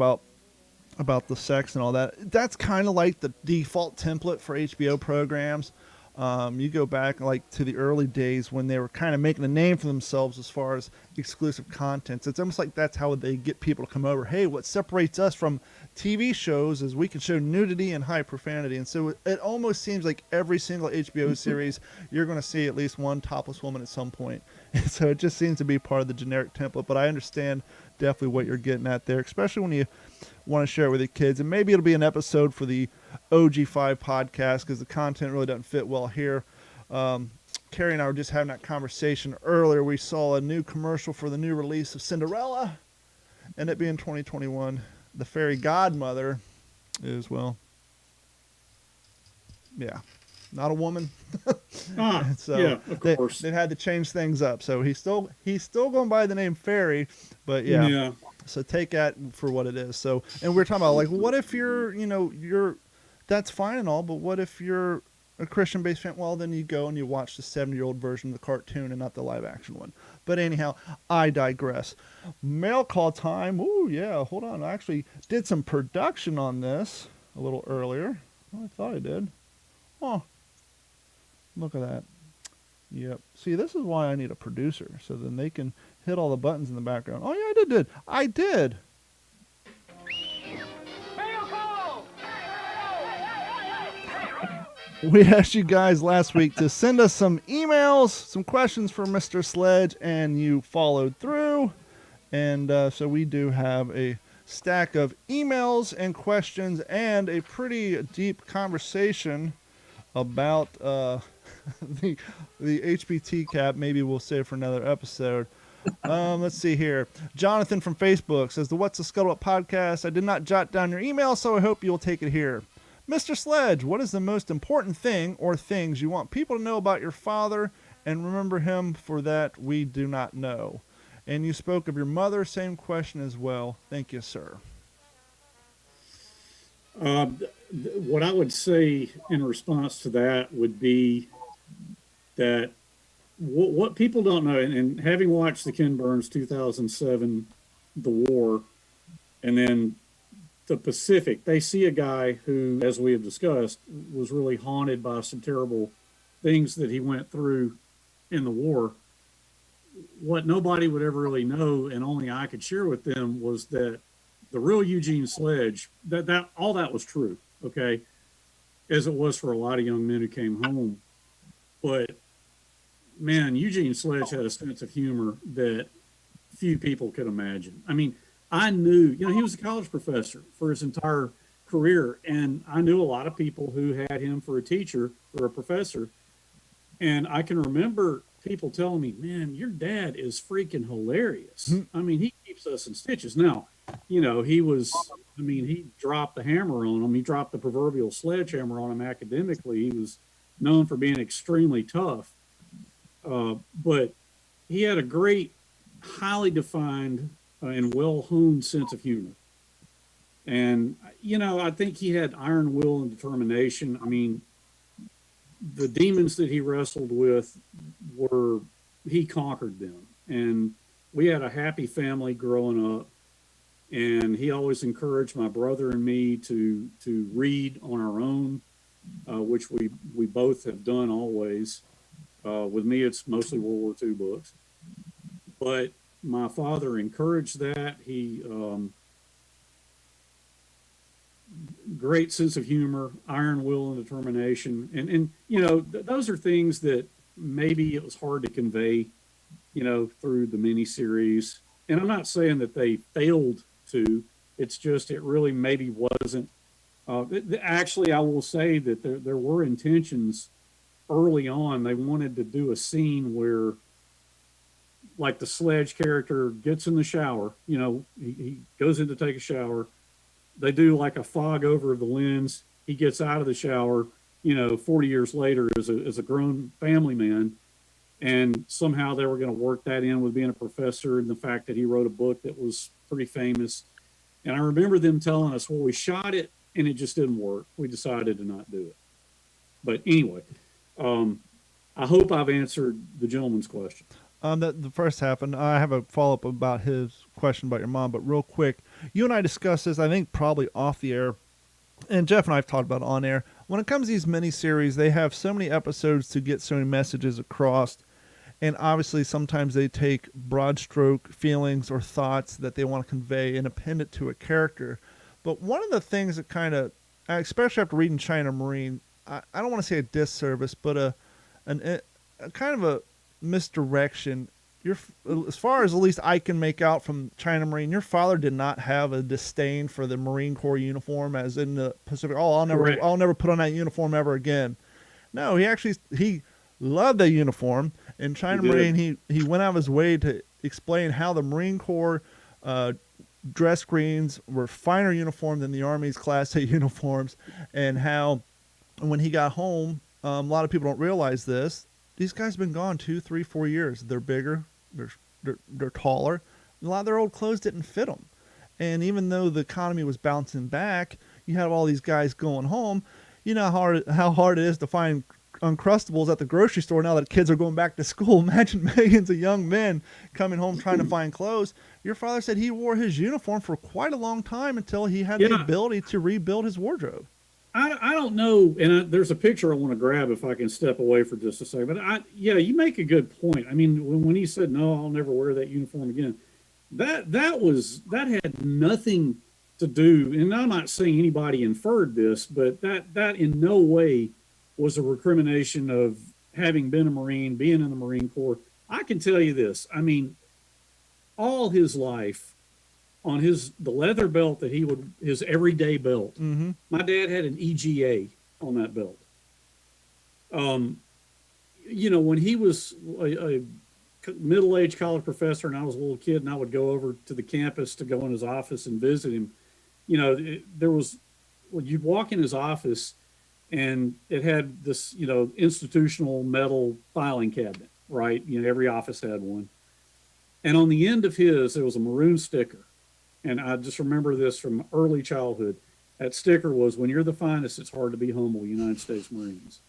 Speaker 3: about the sex and all that, that's kind of like the default template for HBO programs. You go back like to the early days when they were kind of making a name for themselves as far as exclusive content. It's almost like that's how they get people to come over. Hey, what separates us from TV shows is we can show nudity and high profanity. And so it almost seems like every single HBO series, you're going to see at least one topless woman at some point. And so it just seems to be part of the generic template. But I understand definitely what you're getting at there, especially when you want to share it with your kids. And maybe it'll be an episode for the OG5 podcast, because the content really doesn't fit well here. Carrie and I were just having that conversation earlier. We saw a new commercial for the new release of Cinderella, and it being 2021, the fairy godmother is, well, yeah, not a woman. So
Speaker 5: yeah, of course.
Speaker 3: They had to change things up. So he's still going by the name Fairy, but yeah. So take that for what it is. So, and we're talking about, like, what if you're that's fine and all, but what if you're a Christian-based fan? Well, then you go and you watch the 70-year-old version of the cartoon and not the live-action one. But anyhow, I digress. Mail call time. Ooh, yeah, hold on. I actually did some production on this a little earlier. Oh, I thought I did. Oh, look at that. Yep. See, this is why I need a producer, so then they can hit all the buttons in the background. Oh, yeah, I did. We asked you guys last week to send us some emails, some questions for Mr. Sledge, and you followed through. And so we do have a stack of emails and questions and a pretty deep conversation about the HPT cap. Maybe we'll save for another episode. Let's see here. Jonathan from Facebook says, the What's the Scuttlebutt podcast. I did not jot down your email, so I hope you'll take it here. Mr. Sledge, what is the most important thing or things you want people to know about your father and remember him for that we do not know? And you spoke of your mother, same question as well. Thank you, sir.
Speaker 5: What I would say in response to that would be that what people don't know, and having watched the Ken Burns 2007, The War, and then the Pacific, they see a guy who, as we have discussed, was really haunted by some terrible things that he went through in the war. What nobody would ever really know, and only I could share with them, was that the real Eugene Sledge, that all that was true, okay, as it was for a lot of young men who came home. But man, Eugene Sledge had a sense of humor that few people could imagine. I mean, I knew, he was a college professor for his entire career, and I knew a lot of people who had him for a teacher or a professor. And I can remember people telling me, man, your dad is freaking hilarious. I mean, he keeps us in stitches. Now, he dropped the hammer on him. He dropped the proverbial sledgehammer on him academically. He was known for being extremely tough. But he had a great, highly defined and well-honed sense of humor. And, I think he had iron will and determination. I mean, the demons that he wrestled with he conquered them. And we had a happy family growing up. And he always encouraged my brother and me to read on our own, which we both have done always. With me, it's mostly World War II books. But my father encouraged that. He great sense of humor, iron will and determination. And those are things that maybe it was hard to convey, through the miniseries. And I'm not saying that they failed to. It's just it really maybe wasn't. Actually, I will say that there were intentions early on. They wanted to do a scene where, like, the Sledge character gets in the shower, he goes in to take a shower. They do like a fog over the lens. He gets out of the shower, 40 years later as a grown family man. And somehow they were going to work that in with being a professor and the fact that he wrote a book that was pretty famous. And I remember them telling us, well, we shot it and it just didn't work. We decided to not do it. But anyway, I hope I've answered the gentleman's question.
Speaker 3: The first half, and I have a follow up about his question about your mom. But real quick, you and I discussed this, I think, probably off the air, and Jeff and I have talked about it on air. When it comes to these miniseries, they have so many episodes to get so many messages across, and obviously sometimes they take broad stroke feelings or thoughts that they want to convey and append it to a character. But one of the things that kind of, especially after reading China Marine, I don't want to say a disservice, but a kind of a misdirection. As far as at least I can make out from China Marine, your father did not have a disdain for the Marine Corps uniform, as in the Pacific. Oh, I'll never put on that uniform ever again. No, he loved the uniform. In China Marine, he went out of his way to explain how the Marine Corps dress greens were finer uniform than the Army's Class A uniforms, and how when he got home, a lot of people don't realize this. These guys have been gone 2, 3, 4 years. They're bigger. They're taller. A lot of their old clothes didn't fit them. And even though the economy was bouncing back, you have all these guys going home. You know how hard it is to find Uncrustables at the grocery store now that kids are going back to school. Imagine millions of young men coming home trying to find clothes. Your father said he wore his uniform for quite a long time until he had the ability to rebuild his wardrobe.
Speaker 5: I don't know, and there's a picture I want to grab if I can step away for just a second. But you make a good point. I mean, when he said, "No, I'll never wear that uniform again," that had nothing to do. And I'm not saying anybody inferred this, but that in no way was a recrimination of having been a Marine, being in the Marine Corps. I can tell you this. I mean, all his life, on the leather belt that his everyday belt. Mm-hmm. My dad had an EGA on that belt. When he was a middle-aged college professor and I was a little kid and I would go over to the campus to go in his office and visit him, you'd walk in his office and it had this, institutional metal filing cabinet, right? Every office had one. And on the end of his, there was a maroon sticker. And I just remember this from early childhood. That sticker was, "When you're the finest, it's hard to be humble, United States Marines."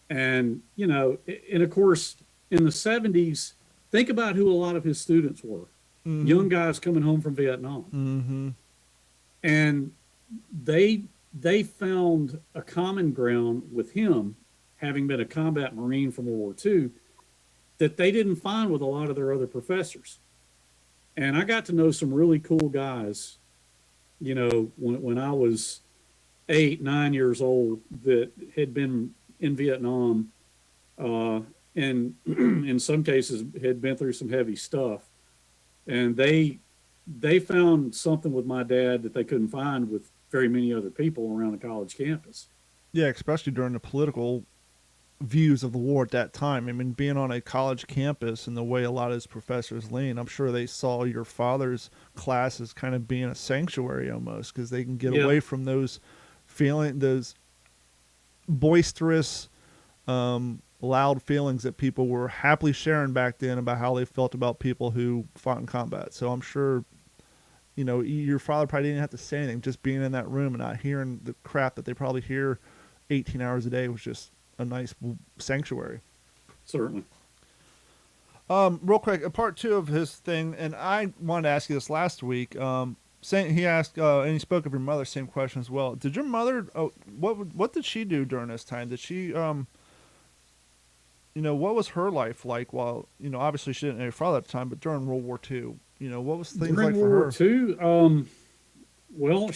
Speaker 5: And, and of course, in the 70s, think about who a lot of his students were. Mm-hmm. Young guys coming home from Vietnam. Mm-hmm. And they found a common ground with him, having been a combat Marine from World War II, that they didn't find with a lot of their other professors. And I got to know some really cool guys, when I was 8, 9 years old that had been in Vietnam, and in some cases had been through some heavy stuff. And they found something with my dad that they couldn't find with very many other people around the college campus.
Speaker 3: Yeah, especially during the political views of the war at that time. I mean, being on a college campus and the way a lot of his professors lean, I'm sure they saw your father's class as kind of being a sanctuary almost, because they can get away from those boisterous, loud feelings that people were happily sharing back then about how they felt about people who fought in combat. So I'm sure, your father probably didn't have to say anything. Just being in that room and not hearing the crap that they probably hear 18 hours a day was just a nice sanctuary.
Speaker 5: Certainly.
Speaker 3: Real quick, part 2 of his thing, and I wanted to ask you this last week. He asked, and he spoke of your mother, same question as well. Did your mother? What did she do during this time? Did she? What was her life like? While obviously she didn't know your father at the time, but during World War II, what was things
Speaker 5: during
Speaker 3: like
Speaker 5: World
Speaker 3: for her?
Speaker 5: War II, well,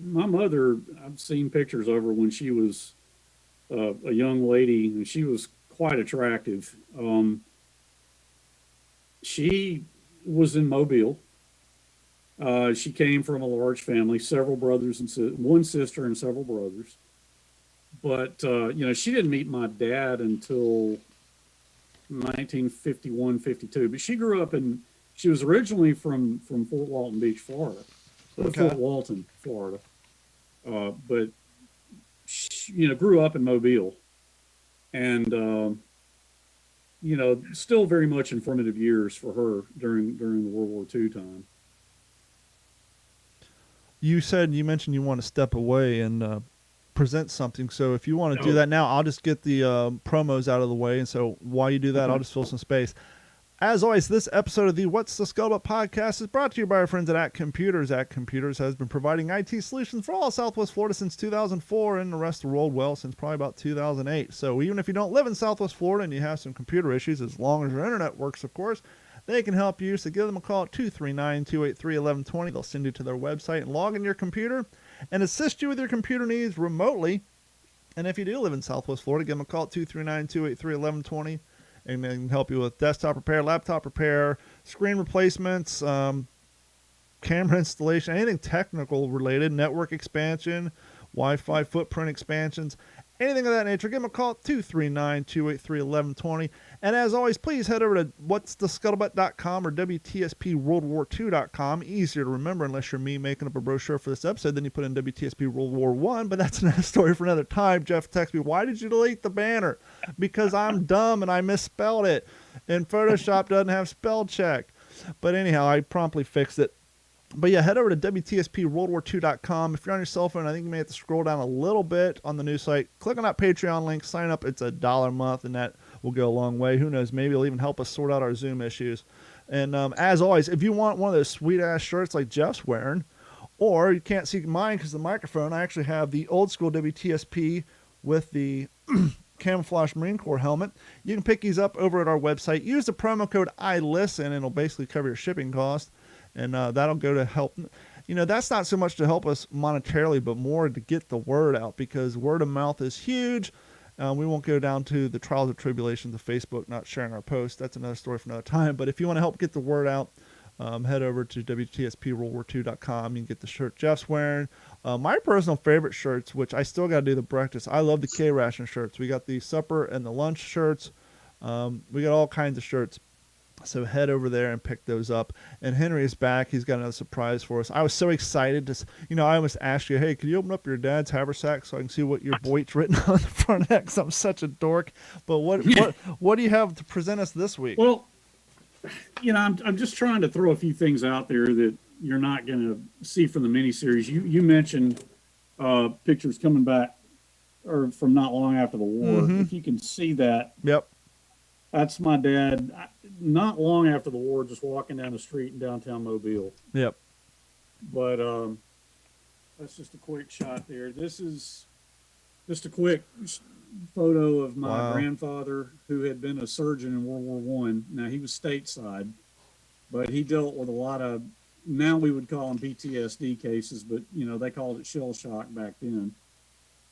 Speaker 5: my mother, I've seen pictures of her when she was a young lady, and she was quite attractive. She was in Mobile. She came from a large family, several brothers and one sister and several brothers. But she didn't meet my dad until 1951, 52. But she grew up she was originally from Fort Walton Beach, Florida. Fort Walton, Florida. But she, grew up in Mobile, and still very much in formative years for her during the World War II time.
Speaker 3: You mentioned you want to step away and present something. So if you want to do
Speaker 5: Oh.
Speaker 3: that now, I'll just get the promos out of the way. And so while you do that,
Speaker 5: Okay.
Speaker 3: I'll just fill some space. As always, this episode of the What's the Scuttlebutt podcast is brought to you by our friends at Computers. Computers has been providing IT solutions for all Southwest Florida since 2004 and the rest of the world, well, since probably about 2008. So even if you don't live in Southwest Florida and you have some computer issues, as long as your internet works, of course, they can help you. So give them a call at 239-283-1120. They'll send you to their website and log in your computer and assist you with your computer needs remotely. And if you do live in Southwest Florida, give them a call at 239-283-1120. And they can help you with desktop repair, laptop repair, screen replacements, camera installation, anything technical related, network expansion, Wi-Fi footprint expansions, anything of that nature. Give them a call at 239-283-1120. And as always, please head over to what'sthescuttlebutt.com or WTSPWorldWar2.com. Easier to remember unless you're me making up a brochure for this episode. Then you put in WTSP World War I, but that's another story for another time. Jeff texted me, why did you delete the banner? Because I'm dumb and I misspelled it. And Photoshop doesn't have spell check. But anyhow, I promptly fixed it. But yeah, head over to WTSPWorldWar2.com. If you're on your cell phone, I think you may have to scroll down a little bit on the new site. Click on that Patreon link, sign up. It's $1 a month, and that will go a long way. Who knows? Maybe it'll even help us sort out our Zoom issues. And as always, if you want one of those sweet-ass shirts like Jeff's wearing, or you can't see mine because of the microphone, I actually have the old school WTSP with the camouflage Marine Corps helmet. You can pick these up over at our website. Use the promo code ILISTEN, and it'll basically cover your shipping cost. And that'll go to help. You know, that's not so much to help us monetarily, but more to get the word out, because word of mouth is huge. We won't go down to the trials and tribulations of Facebook not sharing our posts. That's another story for another time. But if you want to help get the word out, head over to WTSPWorldWar2.com. You can get the shirt Jeff's wearing. My personal favorite shirts, which I still got to do the breakfast. I love the K-Ration shirts. We got the supper and the lunch shirts. We got all kinds of shirts. So head over there and pick those up. And Henry is back. He's got another surprise for us. I was so excited to, I almost asked you, hey, can you open up your dad's haversack so I can see what your Boyd's written on the front of that? Because I'm such a dork. But what do you have to present us this week?
Speaker 5: Well, I'm just trying to throw a few things out there that you're not going to see from the miniseries. You mentioned pictures coming back or from not long after the war.
Speaker 3: Mm-hmm.
Speaker 5: If you can see that.
Speaker 3: Yep.
Speaker 5: That's my dad, not long after the war, just walking down the street in downtown Mobile.
Speaker 3: Yep.
Speaker 5: But that's just a quick shot there. This is just a quick photo of my grandfather, who had been a surgeon in World War I. Now, he was stateside, but he dealt with a lot of, now we would call them PTSD cases, but, they called it shell shock back then.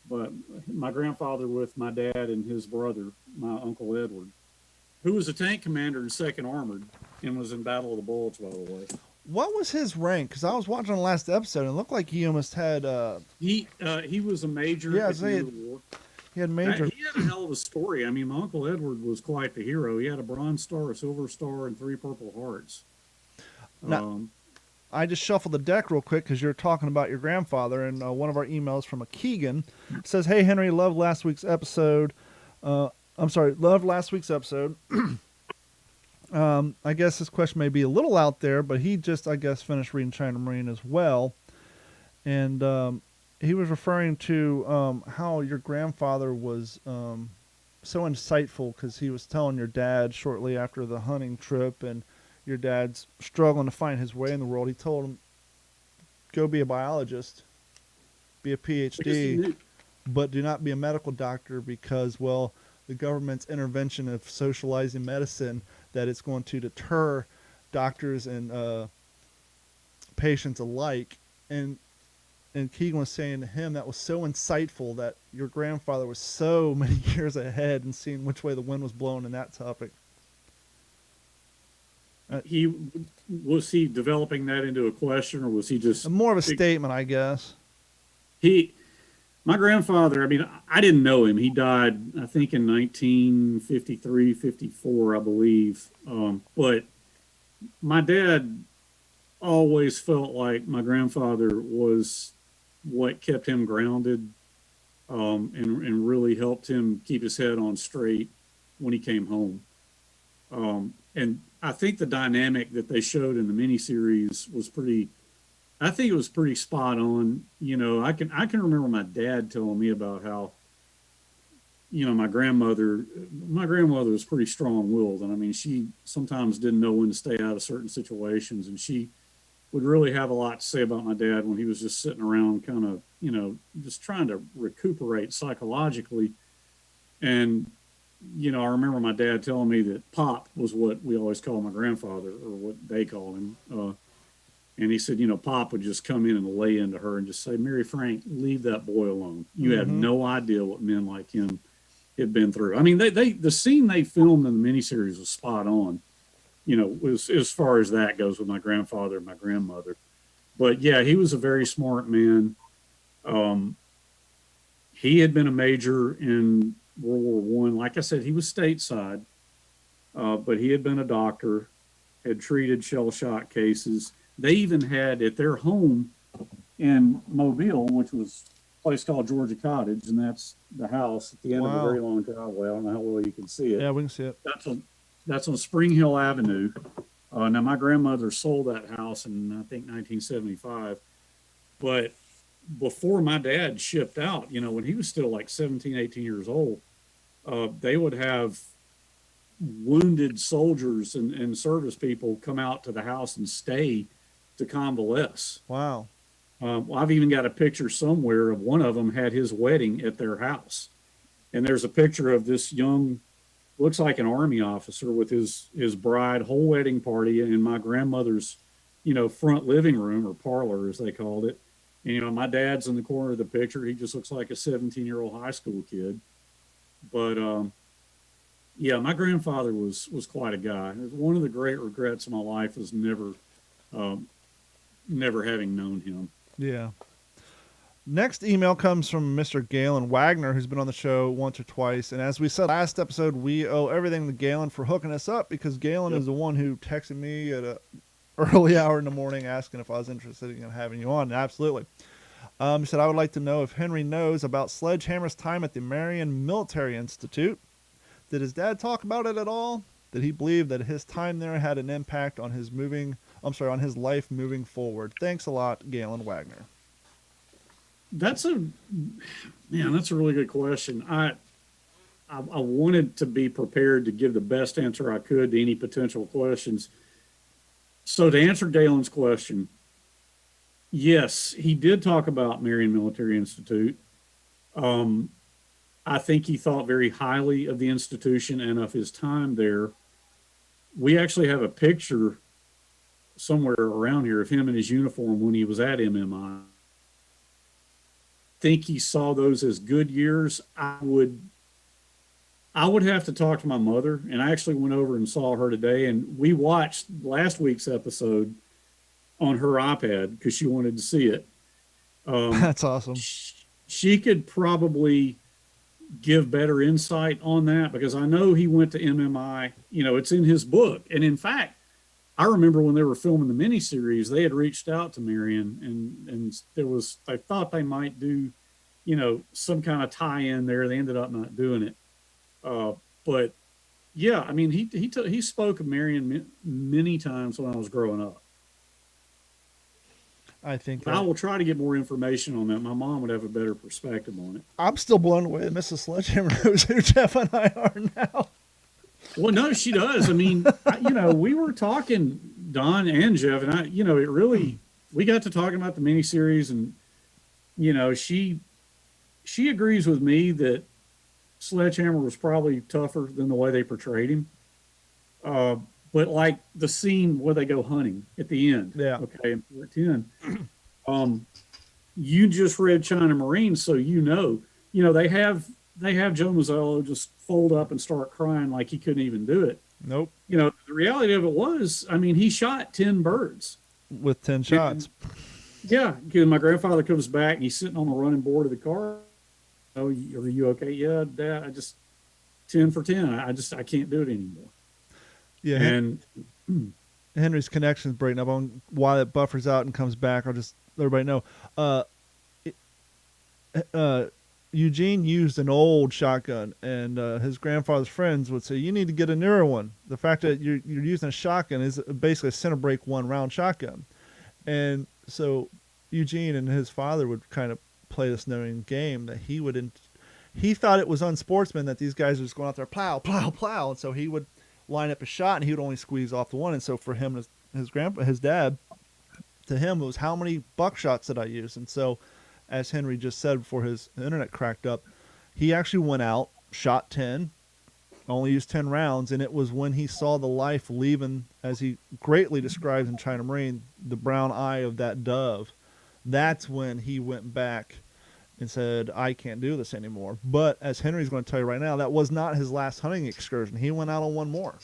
Speaker 5: But my grandfather with my dad and his brother, my Uncle Edward, who was a tank commander in 2nd Armored and was in Battle of the Bulge, by the way.
Speaker 3: What was his rank? Because I was watching the last episode and it looked like he almost had...
Speaker 5: He was a major at the end of the war.
Speaker 3: He had major...
Speaker 5: He had a hell of a story. I mean, my Uncle Edward was quite the hero. He had a Bronze Star, a Silver Star, and 3 Purple Hearts.
Speaker 3: Now, I just shuffled the deck real quick because you're talking about your grandfather, and one of our emails from a Keegan says, hey, Henry, loved last week's episode. Loved last week's episode. I guess this question may be a little out there, but he just, I guess, finished reading China Marine as well. And he was referring to how your grandfather was so insightful, because he was telling your dad shortly after the hunting trip, and your dad's struggling to find his way in the world. He told him, go be a biologist, be a PhD, but do not be a medical doctor, because, well, the government's intervention of socializing medicine, that it's going to deter doctors and patients alike. And Keegan was saying to him that was so insightful, that your grandfather was so many years ahead and seeing which way the wind was blowing in that topic.
Speaker 5: Was he developing that into a question, or was he just
Speaker 3: more of a statement, I guess?
Speaker 5: My grandfather, I mean, I didn't know him. He died, I think, in 1953, 54, I believe. But my dad always felt like my grandfather was what kept him grounded, and really helped him keep his head on straight when he came home. And I think the dynamic that they showed in the miniseries was pretty I think it was pretty spot on. I can remember my dad telling me about how, my grandmother was pretty strong-willed, and I mean, she sometimes didn't know when to stay out of certain situations, and she would really have a lot to say about my dad when he was just sitting around, kind of, just trying to recuperate psychologically. And I remember my dad telling me that Pop was what we always called my grandfather, or what they called him. And he said, Pop would just come in and lay into her and just say, Mary Frank, leave that boy alone. You have no idea what men like him had been through. I mean, the scene they filmed in the miniseries was spot on, was as far as that goes with my grandfather and my grandmother. But yeah, he was a very smart man. He had been a major in World War One. Like I said, he was stateside, but he had been a doctor, had treated shell shock cases. They even had at their home in Mobile, which was a place called Georgia Cottage, and that's the house at the end of a very long driveway. I don't know how well you can see it.
Speaker 3: Yeah, we can see it.
Speaker 5: That's on Spring Hill Avenue. Now, my grandmother sold that house in, I think, 1975. But before my dad shipped out, when he was still like 17, 18 years old, they would have wounded soldiers and service people come out to the house and stay to convalesce.
Speaker 3: Wow.
Speaker 5: Well, I've even got a picture somewhere of one of them had his wedding at their house. And there's a picture of this young, looks like an army officer with his bride, whole wedding party in my grandmother's, front living room, or parlor as they called it. And, my dad's in the corner of the picture. He just looks like a 17-year-old high school kid. But, yeah, my grandfather was quite a guy. One of the great regrets of my life is never having known him.
Speaker 3: Yeah. Next email comes from Mr. Galen Wagner, who's been on the show once or twice. And as we said last episode, we owe everything to Galen for hooking us up, because Galen is the one who texted me at an early hour in the morning asking if I was interested in having you on. Absolutely. He said, I would like to know if Henry knows about Sledgehammer's time at the Marion Military Institute. Did his dad talk about it at all? Did he believe that his time there had an impact on his life moving forward? Thanks a lot, Galen Wagner.
Speaker 5: That's a really good question. I wanted to be prepared to give the best answer I could to any potential questions. So to answer Galen's question, yes, he did talk about Marion Military Institute. I think he thought very highly of the institution and of his time there. We actually have a picture somewhere around here of him in his uniform when he was at MMI. Think he saw those as good years. I would have to talk to my mother, and I actually went over and saw her today, and we watched last week's episode on her iPad because she wanted to see it.
Speaker 3: That's awesome.
Speaker 5: She could probably give better insight on that, because I know he went to MMI. It's in his book, and in fact, I remember when they were filming the miniseries, they had reached out to Marion, and they thought they might do, some kind of tie-in there. They ended up not doing it. But yeah, I mean, he spoke of Marion many times when I was growing up.
Speaker 3: I think
Speaker 5: I will try to get more information on that. My mom would have a better perspective on it.
Speaker 3: I'm still blown away that Mrs. Sledgehammer knows who Jeff and I are now.
Speaker 5: Well, no, she does. I mean, we were talking, Don and Jeff, and we got to talking about the miniseries, and, she agrees with me that Sledgehammer was probably tougher than the way they portrayed him. But like the scene where they go hunting at the end.
Speaker 3: Yeah.
Speaker 5: Okay. In part 10. You just read China Marine, so they have Joe Mazzello just fold up and start crying like he couldn't even do it.
Speaker 3: Nope.
Speaker 5: The reality of it was, I mean, he shot 10 birds
Speaker 3: with 10 shots.
Speaker 5: Yeah, because my grandfather comes back and he's sitting on the running board of the car. Oh, are you okay? Yeah, Dad. I just 10 for 10. I can't do it anymore.
Speaker 3: Yeah. And Henry's connection's breaking up. On why it buffers out and comes back, I'll just let everybody know. Eugene used an old shotgun, and his grandfather's friends would say, you need to get a newer one. The fact that you're using a shotgun is basically a center break 1-round shotgun. And so Eugene and his father would kind of play this knowing game that he thought it was unsportsman that these guys were just going out there plow, plow, plow, and so he would line up a shot and he would only squeeze off the one. And so for him and his dad, to him it was how many buckshots did I use? And so, as Henry just said before his internet cracked up, he actually went out, shot 10, only used 10 rounds, and it was when he saw the life leaving, as he greatly describes in China Marine, the brown eye of that dove. That's when he went back and said, I can't do this anymore. But as Henry's going to tell you right now, that was not his last hunting excursion. He went out on one more.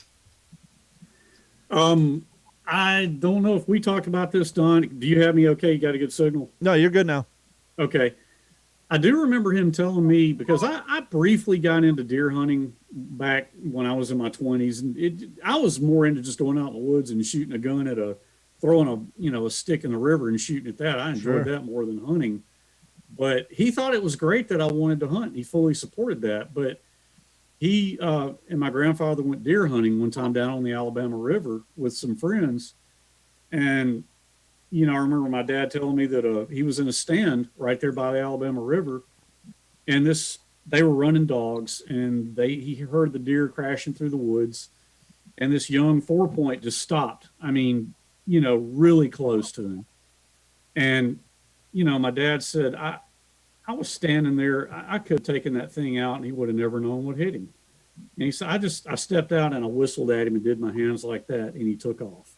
Speaker 5: I don't know if we talked about this, Don. Do you have me okay? You got a good signal?
Speaker 3: No, you're good now.
Speaker 5: Okay. I do remember him telling me, because I briefly got into deer hunting back when I was in my 20s, and I was more into just going out in the woods and shooting a gun at throwing a stick in the river and shooting at that. I enjoyed that more than hunting. But he thought it was great that I wanted to hunt. He fully supported that. But he and my grandfather went deer hunting one time down on the Alabama River with some friends, and I remember my dad telling me that he was in a stand right there by the Alabama River, and they were running dogs, and he heard the deer crashing through the woods, and this young 4-point just stopped. I mean, really close to him. And, my dad said, I was standing there. I could have taken that thing out, and he would have never known what hit him. And he said, I stepped out and I whistled at him and did my hands like that, and he took off.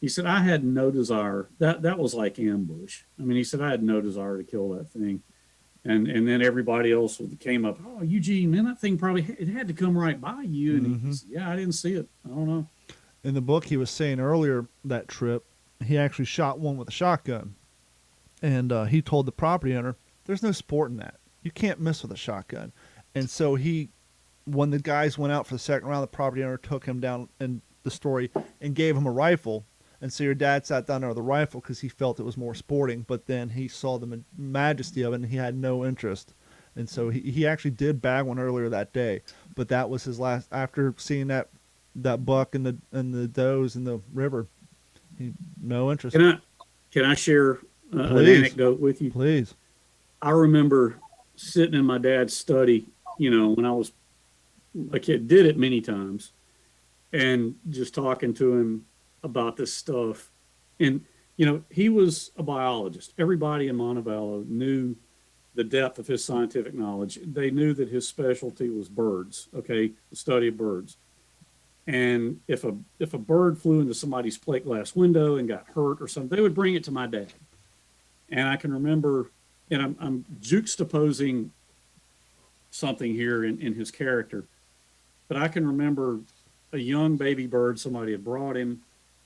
Speaker 5: He said, I had no desire. That was like ambush. I mean, he said, I had no desire to kill that thing. And then everybody else came up, oh, Eugene, man, that thing it had to come right by you. And he said, yeah, I didn't see it. I don't know.
Speaker 3: In the book, he was saying earlier that trip, he actually shot one with a shotgun. And he told the property owner, there's no sport in that. You can't miss with a shotgun. And so when the guys went out for the second round, the property owner took him down in the story and gave him a rifle. And so your dad sat down there with a rifle because he felt it was more sporting, but then he saw the majesty of it and he had no interest. And so he actually did bag one earlier that day, but that was his last, after seeing that buck and the does in the river, no interest.
Speaker 5: Can I share an anecdote with you?
Speaker 3: Please.
Speaker 5: I remember sitting in my dad's study, when I was a kid, did it many times, and just talking to him about this stuff. And, he was a biologist. Everybody in Montevallo knew the depth of his scientific knowledge. They knew that his specialty was birds, the study of birds. And if a bird flew into somebody's plate glass window and got hurt or something, they would bring it to my dad. And I can remember, and I'm juxtaposing something here in his character, but I can remember a young baby bird somebody had brought him,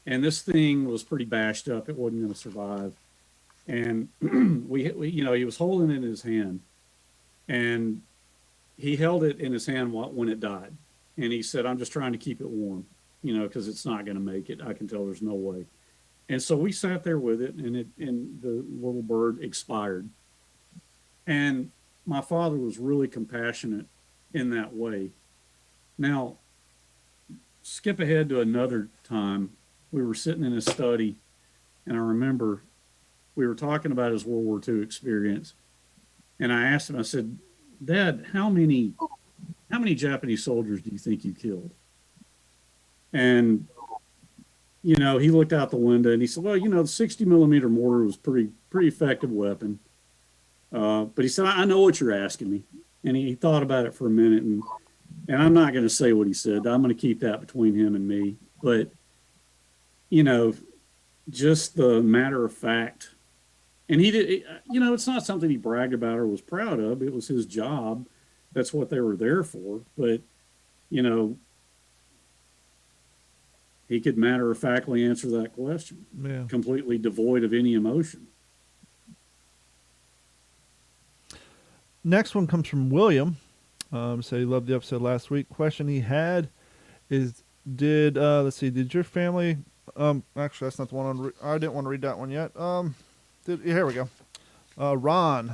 Speaker 5: and this thing was pretty bashed up. It wasn't going to survive. And we he was holding it in his hand, and he held it in his hand when it died. And he said, I'm just trying to keep it warm, because it's not going to make it. I can tell there's no way. And so we sat there with it, and the little bird expired. And my father was really compassionate in that way. Now, skip ahead to another time. We were sitting in his study, and I remember we were talking about his World War II experience. And I asked him, I said, Dad, how many Japanese soldiers do you think you killed? And, he looked out the window and he said, well, the 60 millimeter mortar was pretty effective weapon. But he said, I know what you're asking me. And he thought about it for a minute, and I'm not going to say what he said. I'm going to keep that between him and me. But, just the matter of fact, and he did, it's not something he bragged about or was proud of. It was his job. That's what they were there for. But, he could matter-of-factly answer that question, completely devoid of any emotion.
Speaker 3: Next one comes from William. So he loved the episode last week. Question he had is, did your family, actually that's not the one I didn't want to read that one yet. Here we go. Ron.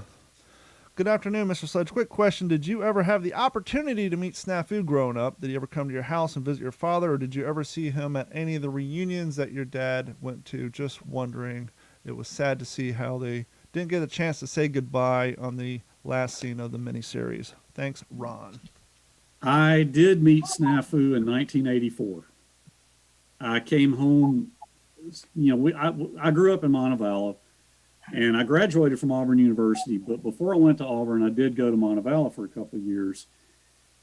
Speaker 3: Good afternoon, Mr. Sledge. Quick question. Did you ever have the opportunity to meet Snafu growing up? Did he ever come to your house and visit your father, or did you ever see him at any of the reunions that your dad went to? Just wondering. it was sad to see how they didn't get a chance to say goodbye on the last scene of the miniseries. Thanks, Ron.
Speaker 5: I did meet Snafu in 1984. I came home, I grew up in Montevallo, and I graduated from Auburn University. But before I went to Auburn, I did go to Montevallo for a couple of years.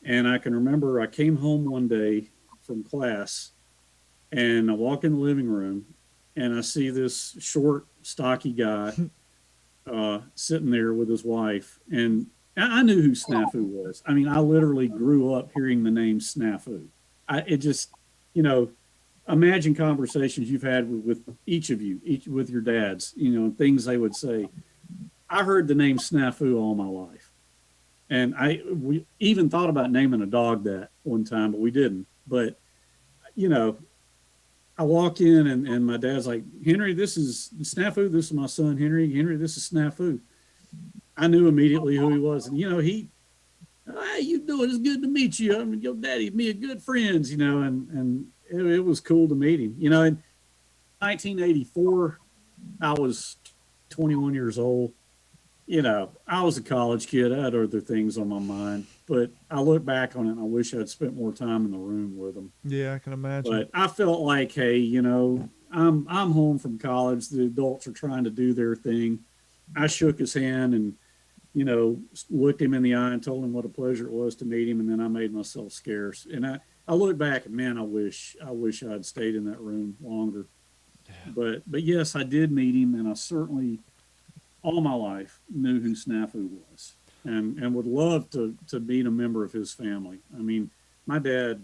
Speaker 5: And I can remember I came home one day from class, and I walk in the living room, and I see this short, stocky guy sitting there with his wife. And I knew who Snafu was. I mean, I literally grew up hearing the name Snafu. It just, imagine conversations you've had with each of you, with your dads, things they would say. I heard the name Snafu all my life. And we even thought about naming a dog that one time, but we didn't. But, I walk in and my dad's like, Henry, this is Snafu. This is my son, Henry. Henry, this is Snafu. I knew immediately who he was. And, hey, you doing? It's good to meet you. I mean, your daddy and me are good friends, and it was cool to meet him. In 1984, I was 21 years old. I was a college kid. I had other things on my mind, but I look back on it and I wish I'd spent more time in the room with them.
Speaker 3: Yeah, I can imagine.
Speaker 5: But I felt like, hey, I'm home from college. The adults are trying to do their thing. I shook his hand and, looked him in the eye and told him what a pleasure it was to meet him. And then I made myself scarce. And I look back and, man, I wish I'd stayed in that room longer. Yeah. But yes, I did meet him, and I certainly all my life knew who Snafu was, and would love to meet a member of his family. I mean, my dad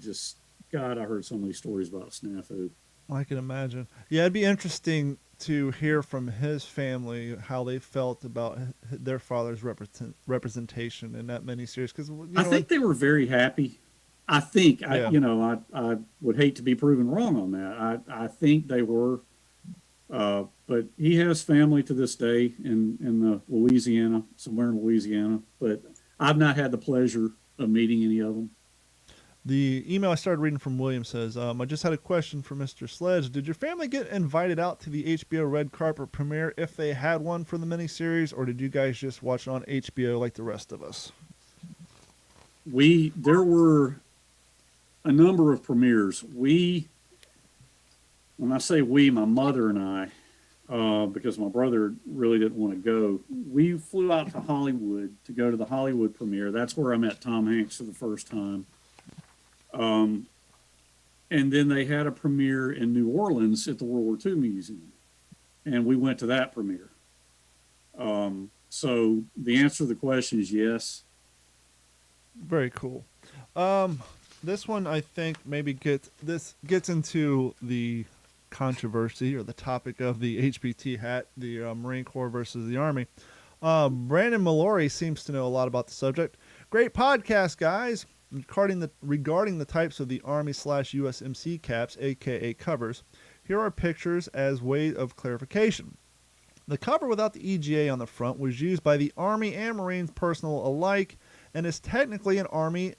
Speaker 5: I heard so many stories about Snafu.
Speaker 3: I can imagine. Yeah, it'd be interesting to hear from his family how they felt about their father's representation in that miniseries. Because
Speaker 5: I think they were very happy. I think, yeah. I would hate to be proven wrong on that. I think they were. But he has family to this day in Louisiana, somewhere in Louisiana. But I've not had the pleasure of meeting any of them.
Speaker 3: The email I started reading from William says, I just had a question for Mr. Sledge. Did your family get invited out to the HBO red carpet premiere if they had one for the miniseries, or did you guys just watch it on HBO like the rest of us?
Speaker 5: There were a number of premieres. When I say we, my mother and I, because my brother really didn't want to go, we flew out to Hollywood to go to the Hollywood premiere. That's where I met Tom Hanks for the first time. And then they had a premiere in New Orleans at the World War II Museum, and we went to that premiere. So the answer to the question is yes.
Speaker 3: Very cool. This one I think maybe gets into the controversy or the topic of the HPT hat, the Marine Corps versus the Army. Brandon Mallory seems to know a lot about the subject. Great podcast, guys. Regarding the types of the Army/USMC caps, aka covers, here are pictures as way of clarification. The cover without the EGA on the front was used by the Army and Marines personnel alike and is technically an Army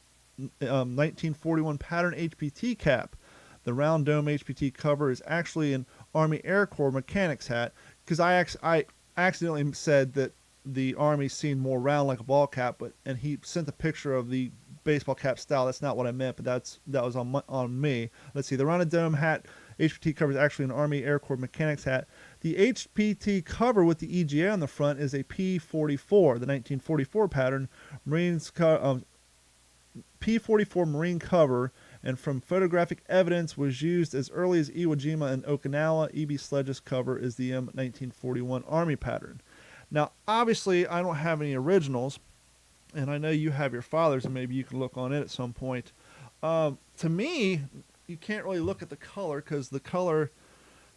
Speaker 3: 1941 pattern HPT cap. The round dome HPT cover is actually an Army Air Corps mechanic's hat, because I accidentally said that the Army's seen more round like a ball cap, and he sent a picture of the baseball cap style. That's not what I meant, but that was on me. Let's see. The rounded dome hat HPT cover is actually an Army Air Corps mechanic's hat. The HPT cover with the EGA on the front is a P-44, the 1944 pattern P-44 Marine cover, and from photographic evidence was used as early as Iwo Jima and Okinawa. E.B. Sledge's cover is the M1941 Army pattern. Now, obviously, I don't have any originals, and I know you have your father's, and maybe you can look on it at some point. To me, you can't really look at the color, because the color,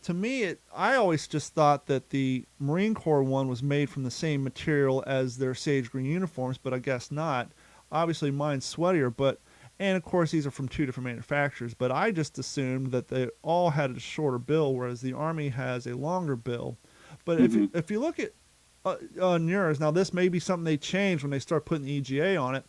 Speaker 3: to me, I always just thought that the Marine Corps one was made from the same material as their sage green uniforms, but I guess not. Obviously, mine's sweatier, and of course, these are from two different manufacturers, but I just assumed that they all had a shorter bill, whereas the Army has a longer bill. But if you look at on yours, now this may be something they change when they start putting the EGA on it.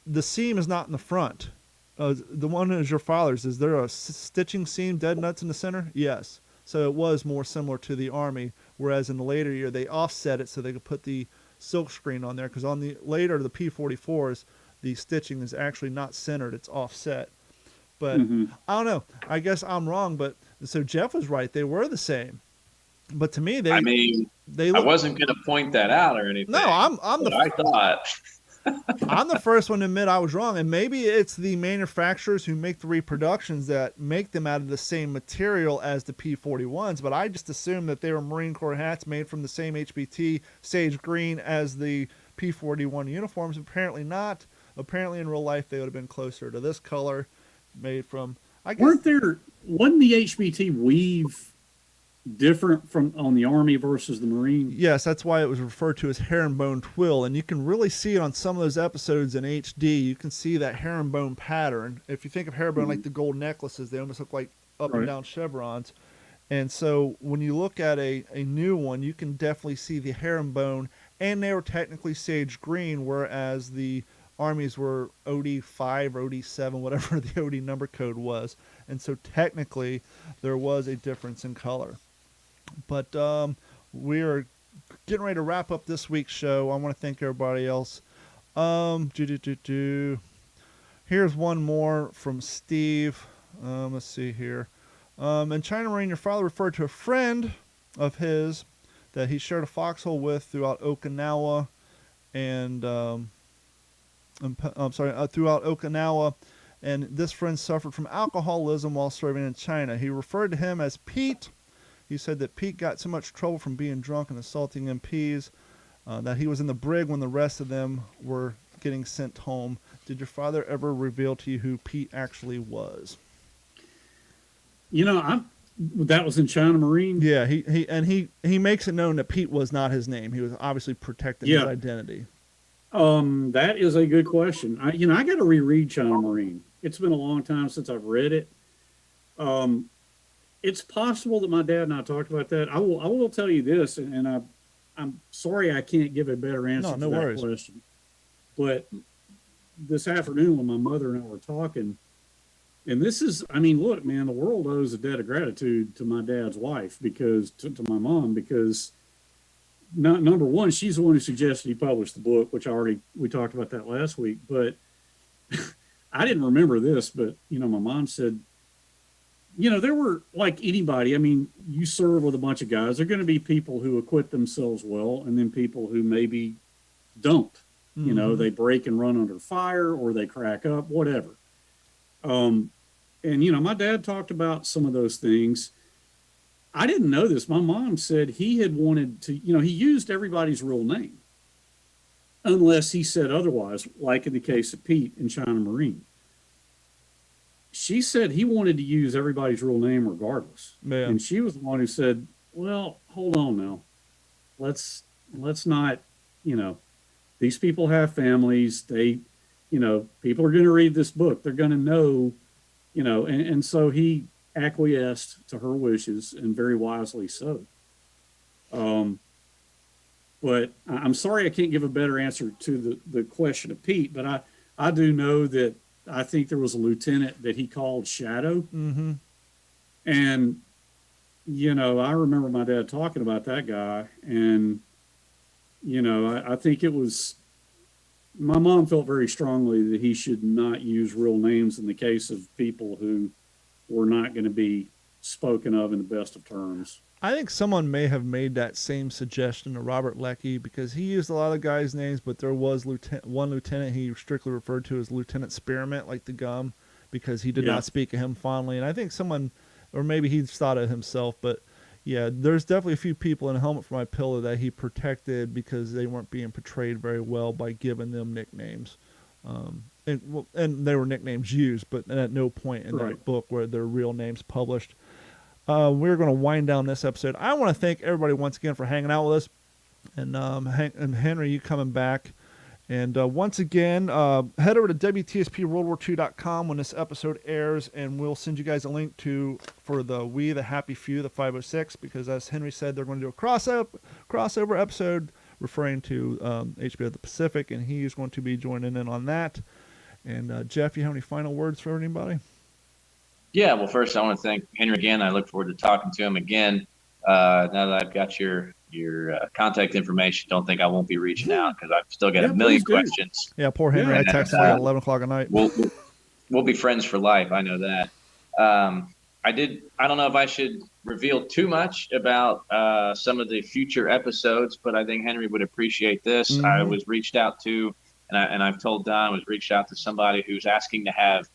Speaker 3: The seam is not in the front. The one is your father's. Is there a stitching seam, dead nuts in the center? Yes. So it was more similar to the Army, whereas in the later year they offset it so they could put the silk screen on there, because on the P-44s, the stitching is actually not centered, it's offset. But I don't know, I guess I'm wrong, but so Jeff was right, they were the same. But to me,
Speaker 4: I mean,
Speaker 3: they
Speaker 4: I
Speaker 3: look,
Speaker 4: wasn't going to point that out or anything.
Speaker 3: no,
Speaker 4: I thought
Speaker 3: I'm the first one to admit I was wrong, and maybe it's the manufacturers who make the reproductions that make them out of the same material as the P-41s, but I just assumed that they were Marine Corps hats made from the same HBT sage green as the P-41 uniforms. Apparently not. Apparently in real life they would have been closer to this color, made from, I guess.
Speaker 5: Wasn't the HBT weave different from on the Army versus the Marine?
Speaker 3: Yes, that's why it was referred to as herringbone twill, and you can really see it on some of those episodes in HD. You can see that herringbone pattern. If you think of herringbone like the gold necklaces, they almost look like up and down chevrons. And so when you look at a new one, you can definitely see the herringbone, and they were technically sage green, whereas the Armies were OD5 or OD7, whatever the OD number code was. And so technically there was a difference in color. But we are getting ready to wrap up this week's show. I want to thank everybody else. Here's one more from Steve. Let's see here. In China Marine, your father referred to a friend of his that he shared a foxhole with throughout Okinawa, throughout Okinawa, and this friend suffered from alcoholism while serving in China. He referred to him as Pete. He said that Pete got so much trouble from being drunk and assaulting MPs that he was in the brig when the rest of them were getting sent home. Did your father ever reveal to you who Pete actually was?
Speaker 5: That was in China Marine.
Speaker 3: Yeah, he makes it known that Pete was not his name. He was obviously protecting his identity.
Speaker 5: That is a good question. I got to reread China Marine. It's been a long time since I've read it. It's possible that my dad and I talked about that. I will tell you this, and I'm sorry I can't give a better answer to that question. But this afternoon when my mother and I were talking, and this is, look, man, the world owes a debt of gratitude to my dad's wife, because to my mom, because number one, she's the one who suggested he publish the book, which we talked about that last week. But I didn't remember this, but my mom said, there were, like anybody, you serve with a bunch of guys. There are going to be people who acquit themselves well, and then people who maybe don't. They break and run under fire, or they crack up, whatever. And my dad talked about some of those things. I didn't know this. My mom said he had wanted to, he used everybody's real name, unless he said otherwise, like in the case of Pete in China Marine. She said he wanted to use everybody's real name regardless.
Speaker 3: Yeah.
Speaker 5: And she was the one who said, well, hold on now. Let's not, these people have families. They, people are going to read this book. They're going to know, and so he acquiesced to her wishes, and very wisely so. But I'm sorry I can't give a better answer to the question of Pete, but I do know that I think there was a lieutenant that he called Shadow.
Speaker 3: Mm-hmm.
Speaker 5: And, I remember my dad talking about that guy, and, I think it was, my mom felt very strongly that he should not use real names in the case of people who were not going to be spoken of in the best of terms.
Speaker 3: I think someone may have made that same suggestion to Robert Leckie, because he used a lot of guys' names, but there was one lieutenant he strictly referred to as Lieutenant Spearmint, like the gum, because he did not speak of him fondly. And I think someone, or maybe he thought of himself, but yeah, there's definitely a few people in A Helmet for My Pillow that he protected because they weren't being portrayed very well by giving them nicknames. And they were nicknames used, but at no point in that book were their real names published. We're going to wind down this episode. I want to thank everybody once again for hanging out with us, and Henry, you coming back. And once again, head over to WTSPWorldWar2.com when this episode airs, and we'll send you guys a link for the Happy Few, the 506, because as Henry said, they're going to do a crossover episode referring to HBO The Pacific, and he's going to be joining in on that. And Jeff, you have any final words for anybody?
Speaker 4: Yeah, well, first I want to thank Henry again. I look forward to talking to him again. Now that I've got your contact information, don't think I won't be reaching out because I've still got
Speaker 5: Yeah,
Speaker 4: a million
Speaker 5: please do.
Speaker 4: questions.
Speaker 3: Yeah, poor Henry.
Speaker 5: Yeah.
Speaker 3: I text him like at 11 o'clock at night.
Speaker 4: We'll be friends for life. I know that. I don't know if I should reveal too much about some of the future episodes, but I think Henry would appreciate this. I was reached out to, and I've told Don, I was reached out to somebody who's asking to have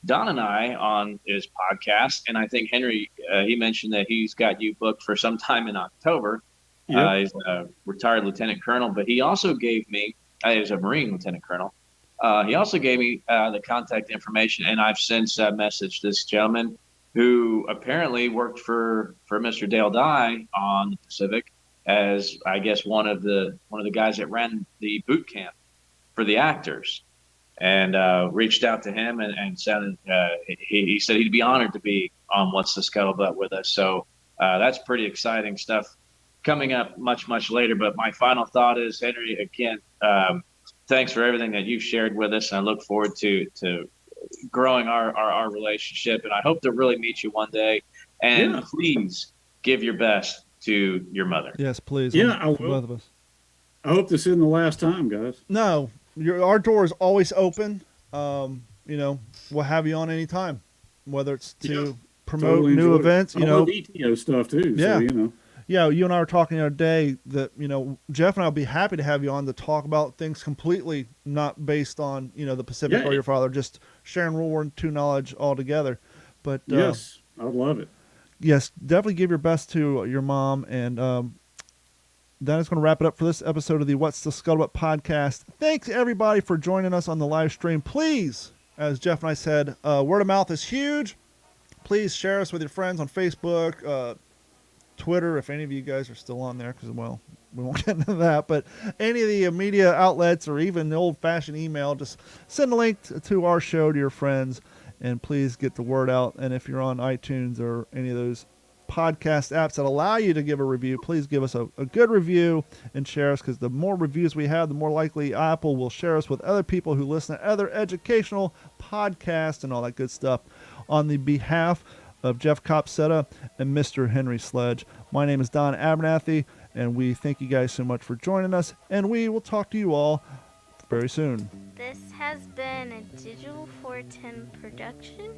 Speaker 4: Don and I on his podcast. And I think Henry, he mentioned that he's got you booked for sometime in October.
Speaker 5: Yep.
Speaker 4: He's a retired lieutenant colonel, but he also gave me, he's a Marine lieutenant colonel. He also gave me the contact information, and I've since messaged this gentleman who apparently worked for Mr. Dale Dye on the Pacific as, I guess, one of the guys that ran the boot camp for the actors, and reached out to him and sounded he said he'd be honored to be on What's the Scuttlebutt with us. So that's pretty exciting stuff coming up much later. But my final thought is, Henry, again, thanks for everything that you've shared with us. And I look forward to growing our relationship. And I hope to really meet you one day. And please give your best to your mother.
Speaker 3: Yes, please.
Speaker 5: Yeah, I will.
Speaker 3: For both of us.
Speaker 5: I hope this isn't the last time, guys.
Speaker 3: No, our door is always open. We'll have you on anytime, whether it's to promote
Speaker 5: Totally
Speaker 3: new
Speaker 5: enjoyed it.
Speaker 3: events.
Speaker 5: I love ETO stuff too.
Speaker 3: Yeah.
Speaker 5: So,
Speaker 3: Yeah, you and I were talking the other day that, Jeff and I will be happy to have you on to talk about things completely not based on, the Pacific or your father, just sharing World War II knowledge altogether. But
Speaker 5: yes, I'd love it.
Speaker 3: Yes, definitely give your best to your mom. And that is going to wrap it up for this episode of the What's the Scuttlebutt podcast. Thanks, everybody, for joining us on the live stream. Please, as Jeff and I said, word of mouth is huge. Please share us with your friends on Facebook, Twitter, if any of you guys are still on there, because, well, we won't get into that. But any of the media outlets or even the old-fashioned email, just send a link to our show to your friends, and please get the word out. And if you're on iTunes or any of those podcast apps that allow you to give a review, please give us a good review and share us, because the more reviews we have, the more likely Apple will share us with other people who listen to other educational podcasts and all that good stuff. On the behalf of Jeff Copsetta and Mr. Henry Sledge, my name is Don Abernathy, and we thank you guys so much for joining us, and we will talk to you all very soon.
Speaker 6: This has been a Digital Fourten production.